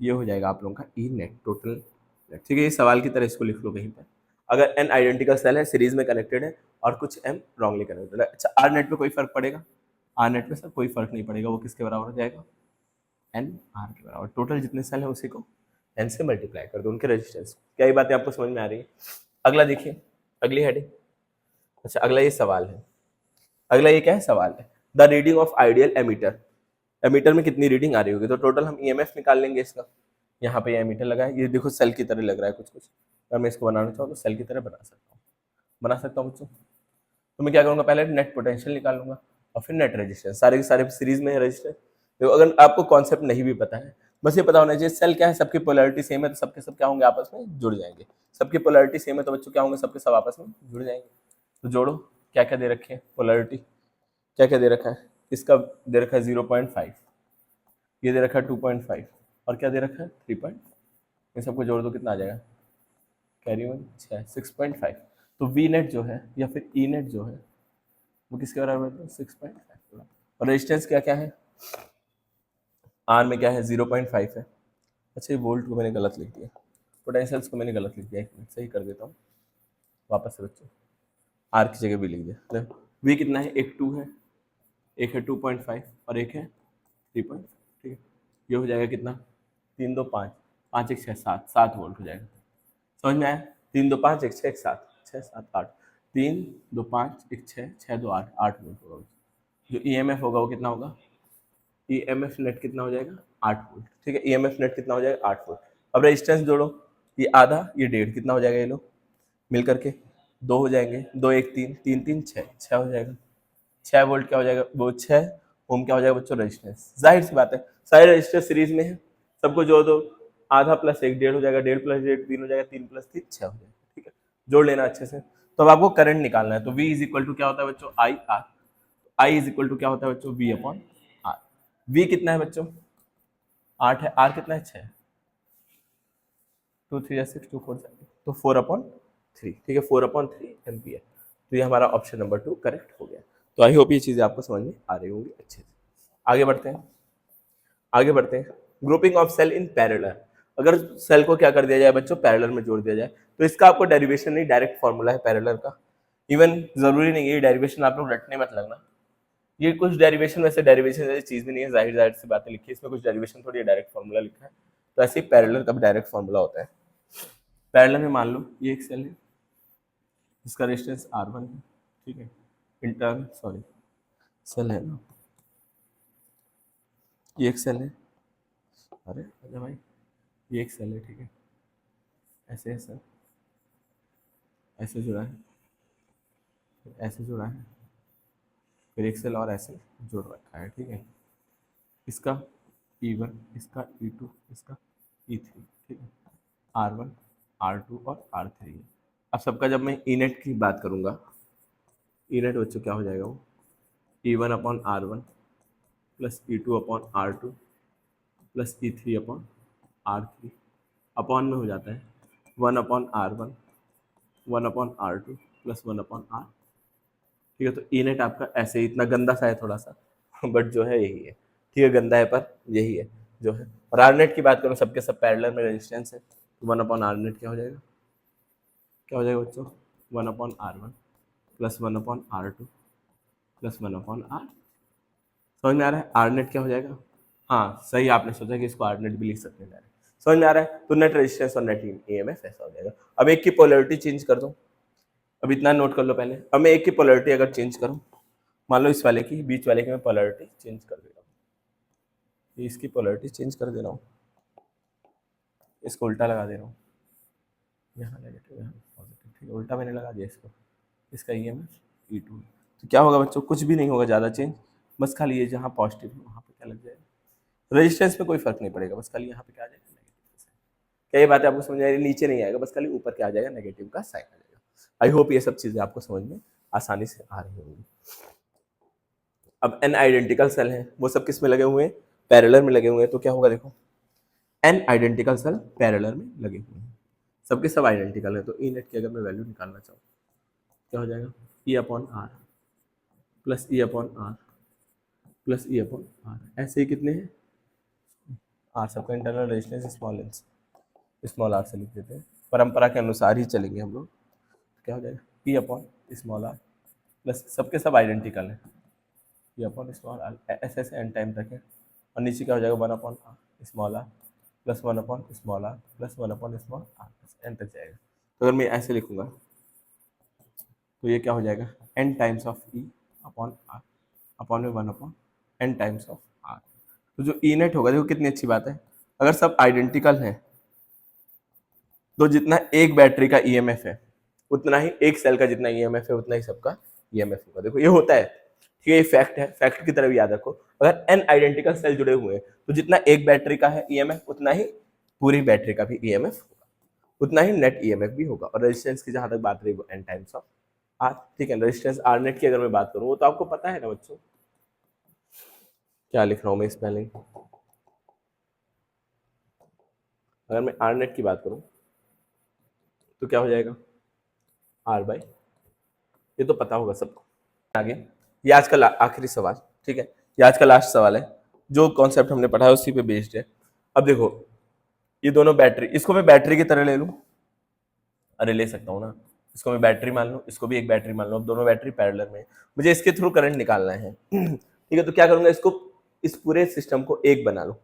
ये हो जाएगा आप लोगों का ई नेट टोटल नेट, ठीक है। ये सवाल की तरह इसको लिख लो कहीं पर, अगर एन आइडेंटिकल सेल है, सीरीज में कनेक्टेड है और कुछ एम रॉन्गली कनेक्टेड है। अच्छा, आर नेट पे कोई फर्क पड़ेगा, आर नेट पे सर कोई फर्क नहीं पड़ेगा, वो किसके बराबर हो जाएगा, एन आर के बराबर, टोटल जितने सेल है उसी को एन से मल्टीप्लाई कर दो उनके रेजिस्टेंस। क्या ये बातें आपको समझ में आ रही है? अगला देखिए, अगली हेडिंग, अच्छा अगला ये सवाल है, अगला ये क्या है, सवाल है the reading of ideal ammeter, ammeter में कितनी रीडिंग आ रही होगी, तो टोटल हम ईएमएफ निकाल लेंगे इसका। यहाँ पे एमीटर लगा है, ये देखो सेल की तरह लग रहा है कुछ कुछ, अगर मैं इसको बनाना चाहूँ तो सेल की तरह बना सकता हूँ बच्चों। तो मैं क्या करूँगा, पहले नेट पोटेंशियल निकाल लूंगा और फिर नेट रेजिस्टेंस, सारे के सारे सीरीज में है रेजिस्टेंस। देखो अगर आपको कॉन्सेप्ट नहीं भी पता है, बस ये पता होना चाहिए सेल क्या है, सबकी पोलैरिटी सेम है तो सबके सब क्या होंगे, आपस में जुड़ जाएंगे। सबकी पोलैरिटी सेम है तो बच्चों क्या होंगे, सबके सब आपस में जुड़ जाएंगे। तो जोड़ो, क्या क्या दे रखे हैं पोलैरिटी, क्या क्या दे रखा है, इसका दे रखा है 0.5, ये दे रखा है 2.5 और क्या दे रखा है 3. इन सबको जोड़ दो कितना आ जाएगा, कैरी 1 6 6.5। तो वी नेट जो है या फिर ई नेट जो है वो किसके बराबर है, 6.5। और रेजिस्टेंस क्या क्या है, आर में क्या है 0.5 है। अच्छा ये वोल्ट को मैंने गलत लिख दिया, पोटेंशियल्स को मैंने गलत लिख दिया, एक मिनट सही कर देता हूँ वापस से बच्चों, आर की जगह भी लिख दिया। वी कितना है, एक 2 है, एक है 2.5 और एक है 3. ठीक है, ये हो जाएगा कितना, 3 2 5 5 1 6 7 7 वोल्ट हो जाएगा। समझ में आया, 3 2 5 1 6 1 7 6 7 8, 3 2 5 1 6 6 2 8 8 वोल्ट होगा। जो ईएमएफ होगा वो कितना होगा, ईएमएफ नेट कितना हो जाएगा 8 वोल्ट, ठीक है, ईएमएफ नेट कितना हो जाएगा 8 वोल्ट। अब रेजिस्टेंस जोड़ो, ये आधा ये डेढ़, कितना हो जाएगा, ये लो मिल करके 2 हो जाएंगे, 2 1 3 3 3 6 हो जाएगा, 6 वोल्ट क्या हो जाएगा, वो 6 ओम क्या हो जाएगा बच्चों, रेजिस्टेंस। जाहिर सी बात है सारे रेजिस्टर सीरीज में है, सबको जोड़ दो, आधा प्लस 1 डेढ़ हो जाएगा, डेढ़ प्लस डेढ़ 3 हो जाएगा, 3 प्लस 3 6 हो जाएगा, ठीक है, जोड़ लेना अच्छे से। तो अब आपको करंट निकालना है, तो V इज इक्वल टू क्या होता है बच्चों, I R, I is equal to क्या होता है बच्चों, V अपॉन आर। V कितना है बच्चों 8 है, आर कितना है 6, 2 3 6 2 4 तो 4/3, ठीक है 4/3 एम्पियर। तो ये हमारा ऑप्शन नंबर 2 करेक्ट हो गया। तो आई होप ये चीज़ें आपको समझ में आ रही होंगी अच्छे से। आगे बढ़ते हैं, आगे बढ़ते हैं। Grouping of cell in parallel, अगर सेल को क्या कर दिया जाए बच्चों, पैरेलल में जोड़ दिया जाए, तो इसका आपको डेरिवेशन नहीं, डायरेक्ट फॉर्मूला है पैरेलल का। इवन जरूरी नहीं है ये डेरिवेशन आप लोग रटने मत लगना, ये कुछ डेरिवेशन वैसे डेरिवेशन जैसी चीज भी नहीं है, जाहिर जाहिर सी बातें लिखी है इसमें, कुछ डेरिवेशन थोड़ी डायरेक्ट फॉर्मूला लिखा है, तो ऐसे ही पैरेलल का भी डायरेक्ट फॉर्मूला होता है। पैरेलल में मान लो ये एक सेल है, इसका रेजिस्टेंस R1 है, ठीक है, इंटरनल सॉरी सेल है ना, ये एक सेल है, अरे अच्छा भाई ये एक सेल है, ठीक है, ऐसे है सर, ऐसे जुड़ा है, ऐसे जुड़ा है, फिर एक सेल और ऐसे जुड़ रखा है, ठीक है, इसका E1, इसका E2, इसका E3, ठीक है, R1, R2 और R3 है। अब सबका जब मैं ई नेट की बात करूंगा, ई नेट बच्चों क्या हो जाएगा, वो E1/R1 plus E2/R2 plus E3/R3 upon में हो जाता है 1/R1, 1/R2 प्लस 1/R, ठीक है। तो ई नेट आपका ऐसे ही इतना गंदा सा है थोड़ा सा बट जो है यही है, ठीक है, गंदा है पर यही है जो है। और आर नेट की बात करूँ, सबके सब पैरेलल में रेजिस्टेंस है, तो 1/R नेट क्या हो जाएगा, क्या हो जाएगा बच्चों, 1/R1 plus 1/R2 plus 1/R। समझ में आ रहा है, आर नेट क्या हो जाएगा, हाँ सही आपने सोचा कि इसको आर नेट भी लिख सकते हैं डायरेक्ट, समझ में आ रहा है। तो नेट रेजिस्टेंस और नेट ईएमएफ ऐसा हो जाएगा। अब एक की पोलैरिटी चेंज कर दो, अब इतना नोट कर लो पहले। अब मैं एक की पोलैरिटी अगर चेंज करूं, मान लो इस वाले की, बीच वाले की मैं पोलैरिटी चेंज कर दे रहा हूँ, इसकी पोलैरिटी चेंज कर दे रहा हूँ, इसको उल्टा लगा दे रहा हूँ, यहाँ नेगेटिव यहाँ पॉजिटिव, ठीक है, उल्टा मैंने लगा दिया इसको, इसका ईएमएफ E2। तो क्या होगा बच्चों, कुछ भी नहीं होगा ज़्यादा चेंज, बस खाली ये जहाँ पॉजिटिव है वहाँ पे क्या लग जाएगा, रेजिस्टेंस में कोई फर्क नहीं पड़ेगा, बस खाली यहाँ पे क्या आ जाएगा, नेगेटिव। क्या ये बात आपको समझ आ रही है, नीचे नहीं आएगा, बस खाली ऊपर क्या आ जाएगा, नेगेटिव का साइन आ जाएगा। आई होप ये सब चीज़ें आपको समझ में आसानी से आ रही होंगी। अब एन आइडेंटिकल सेल हैं, वो सब किस में लगे हुए हैं, पैरेलल में लगे हुए हैं, तो क्या होगा देखो, एन आइडेंटिकल सेल पैरेलल में लगे हुए हैं, सबके सब आइडेंटिकल है, तो ई नेट की अगर मैं वैल्यू निकालना चाहूँ क्या हो जाएगा, E/R plus E/R plus E/R, ऐसे ही कितने हैं, आर सबका internal resistance small n, small r से लिख देते हैं, परंपरा के अनुसार ही चलेंगे हम लोग। क्या हो जाएगा, E/स्मॉल आर प्लस सबके सब आइडेंटिकल है, E/स्मॉल आर, ऐसे ऐसे एन टाइम तक है, और नीचे क्या हो जाएगा, 1/R स्मॉल आर प्लस 1/स्मॉल आर प्लस 1/स्मॉल आर एन तक जाएगा। तो अगर मैं ऐसे लिखूंगा तो ये क्या हो जाएगा, N times of E/R upon में 1/n टाइम्स ऑफ R। तो जो ई नेट होगा, देखो कितनी अच्छी बात है, अगर सब आइडेंटिकल हैं तो जितना एक बैटरी का ईएमएफ है उतना ही एक सेल का जितना ईएमएफ है उतना ही सबका ईएमएफ होगा। देखो ये होता है, ठीक है, ये फैक्ट है, फैक्ट की तरह भी याद रखो। अगर एन आइडेंटिकल सेल जुड़े हुए हैं तो जितना एक बैटरी का है ईएमएफ उतना ही पूरी बैटरी का भी ईएमएफ होगा, उतना ही नेट ईएमएफ भी होगा। और रेजिस्टेंस की जहां तक बात रही वो एन टाइम्स ऑफ आर, ठीक है। रेजिस्टेंस आर नेट की अगर मैं बात करूँ वो तो आपको पता है ना बच्चों, क्या लिख रहा हूँ मैं स्पेलिंग, अगर मैं आर नेट की बात करूँ तो क्या हो जाएगा, आर बाई, ये तो पता होगा सबको। आगे ये आज का आखिरी सवाल, ठीक है, ये आज का लास्ट सवाल है, जो कॉन्सेप्ट हमने पढ़ा है उसी पे बेस्ड है। अब देखो ये दोनों बैटरी, इसको मैं बैटरी की तरह ले लूं, अरे ले सकता हूँ ना, इसको मैं बैटरी मान लूँ, इसको भी एक बैटरी मान लूँ, अब दोनों बैटरी पैरेलल में, मुझे इसके थ्रू करंट निकालना है ठीक है। तो क्या करूंगा, इसको इस पूरे सिस्टम को एक बना लूँ,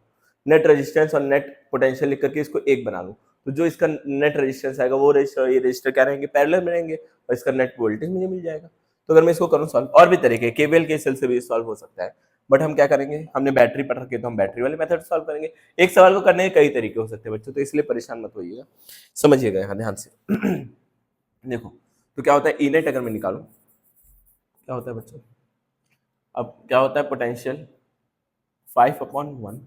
नेट रेजिस्टेंस और नेट पोटेंशियल लिख करके इसको एक बना लूँ, तो जो इसका नेट रेजिस्टेंस आएगा वो रजिस्टर, ये रजिस्टर क्या रहेंगे, पैरेलल में रहेंगे, और इसका नेट वोल्टेज मुझे मिल जाएगा। तो अगर मैं इसको करूँ सॉल्व, और भी तरीके केवीएल के सेल से भी सॉल्व हो सकता है, बट हम क्या करेंगे, हमने बैटरी पढ़ रखी है तो हम बैटरी वाले मेथड सॉल्व करेंगे। एक सवाल को करने के कई तरीके हो सकते हैं बच्चों, तो इसलिए परेशान मत होइएगा, समझिएगा यहाँ ध्यान से देखो तो क्या होता है, ई नेट अगर मैं निकालूं क्या होता है बच्चों, अब क्या होता है, पोटेंशियल 5/1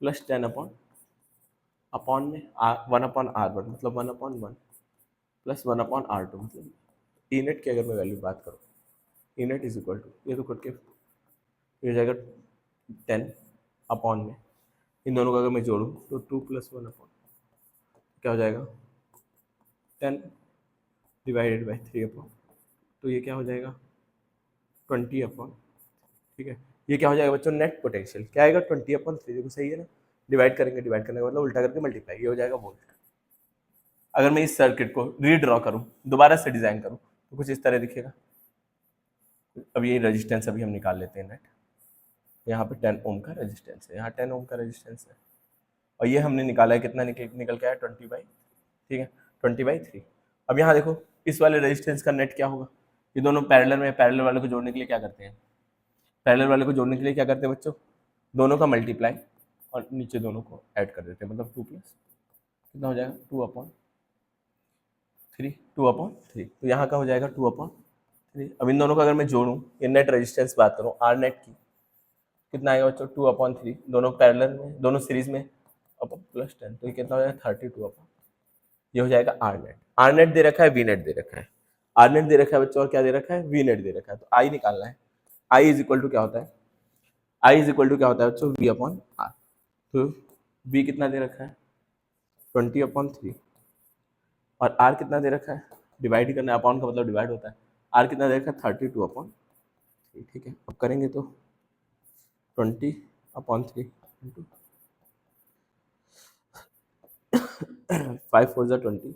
प्लस 10 अपॉन में 1/R1 मतलब 1/1 प्लस 1/R2 मतलब ई नेट की अगर मैं वैल्यू बात करूँ, E net is equal to, ये तो खुद के ये हो जाएगा 10 अपॉन में, इन दोनों का अगर मैं जोड़ूँ तो 2 + 1 अपॉन क्या हो जाएगा 10 डिवाइडेड बाई 3 अपॉन, तो ये क्या हो जाएगा 20 अपॉन, ठीक है। ये क्या हो जाएगा बच्चों, नेट पोटेंशियल क्या आएगा 20/3, देखो सही है ना, डिवाइड करेंगे, डिवाइड करने का मतलब उल्टा करके मल्टीप्लाई, ये हो जाएगा वोल्ट। अगर मैं इस सर्किट को रीड्रॉ करूं, दोबारा से डिजाइन करूं, तो कुछ इस तरह दिखेगा। अब ये रेजिस्टेंस अभी हम निकाल लेते हैं नेट, यहाँ पे 10 ओम का रेजिस्टेंस है, यहाँ 10 ओम का रेजिस्टेंस है, और ये हमने निकाला है कितना, निकल के आया 20/, ठीक है 20/3। अब यहाँ देखो इस वाले रेजिस्टेंस का नेट क्या होगा, ये दोनों पैरेलल में, पैरेलल वाले को जोड़ने के लिए क्या करते हैं, पैरेलल वाले को जोड़ने के लिए क्या करते हैं बच्चों, दोनों का मल्टीप्लाई और नीचे दोनों को ऐड कर देते हैं, मतलब 2 प्लस कितना हो जाएगा 2/3, 2/3। तो यहाँ का हो जाएगा 2/3। अब इन दोनों का अगर मैं जोड़ूँ, ये नेट रेजिस्टेंस बात करूँ आर नेट की, कितना आएगा बच्चों 2/3, दोनों पैरेलल में, दोनों सीरीज में, अपन +10, तो ये कितना हो जाएगा 32। ये हो जाएगा आर नेट। आर नेट दे रखा है, वी नेट दे रखा है। आर नेट दे रखा है बच्चों और क्या दे रखा है, वी नेट दे रखा है। तो आई निकालना है। आई इज इक्वल टू क्या होता है, आई इज इक्वल टू क्या होता है बच्चों, V/R। तो V कितना दे रखा है 20/3 और R कितना दे रखा है, डिवाइड करना है, अपॉन का मतलब डिवाइड होता है। R कितना दे रखा है 32/3। ठीक है, अब करेंगे तो 20/3 इंटू 5 4 20,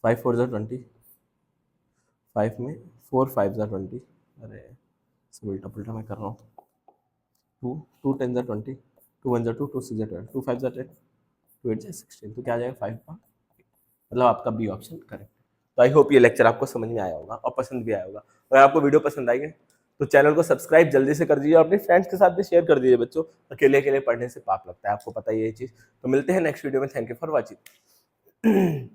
5 4 20, 5 में 4 5 20, अरे उल्टा पुल्टा मैं कर रहा हूँ, 2 10 20, 2 1 2, 2 6 12, 2 5 10, 2 8 16, तो क्या आ जाएगा 5, मतलब आपका बी ऑप्शन करेक्ट। तो आई होप ये लेक्चर आपको समझ में आया होगा और पसंद भी आया होगा। अगर आपको वीडियो पसंद आई है तो चैनल को सब्सक्राइब जल्दी से कर दीजिए और अपने फ्रेंड्स के साथ भी शेयर कर दीजिए बच्चों। अकेले अकेले पढ़ने से पाप लगता है, आपको पता ही है ये चीज़। तो मिलते हैं नेक्स्ट वीडियो में। Thank you for watching.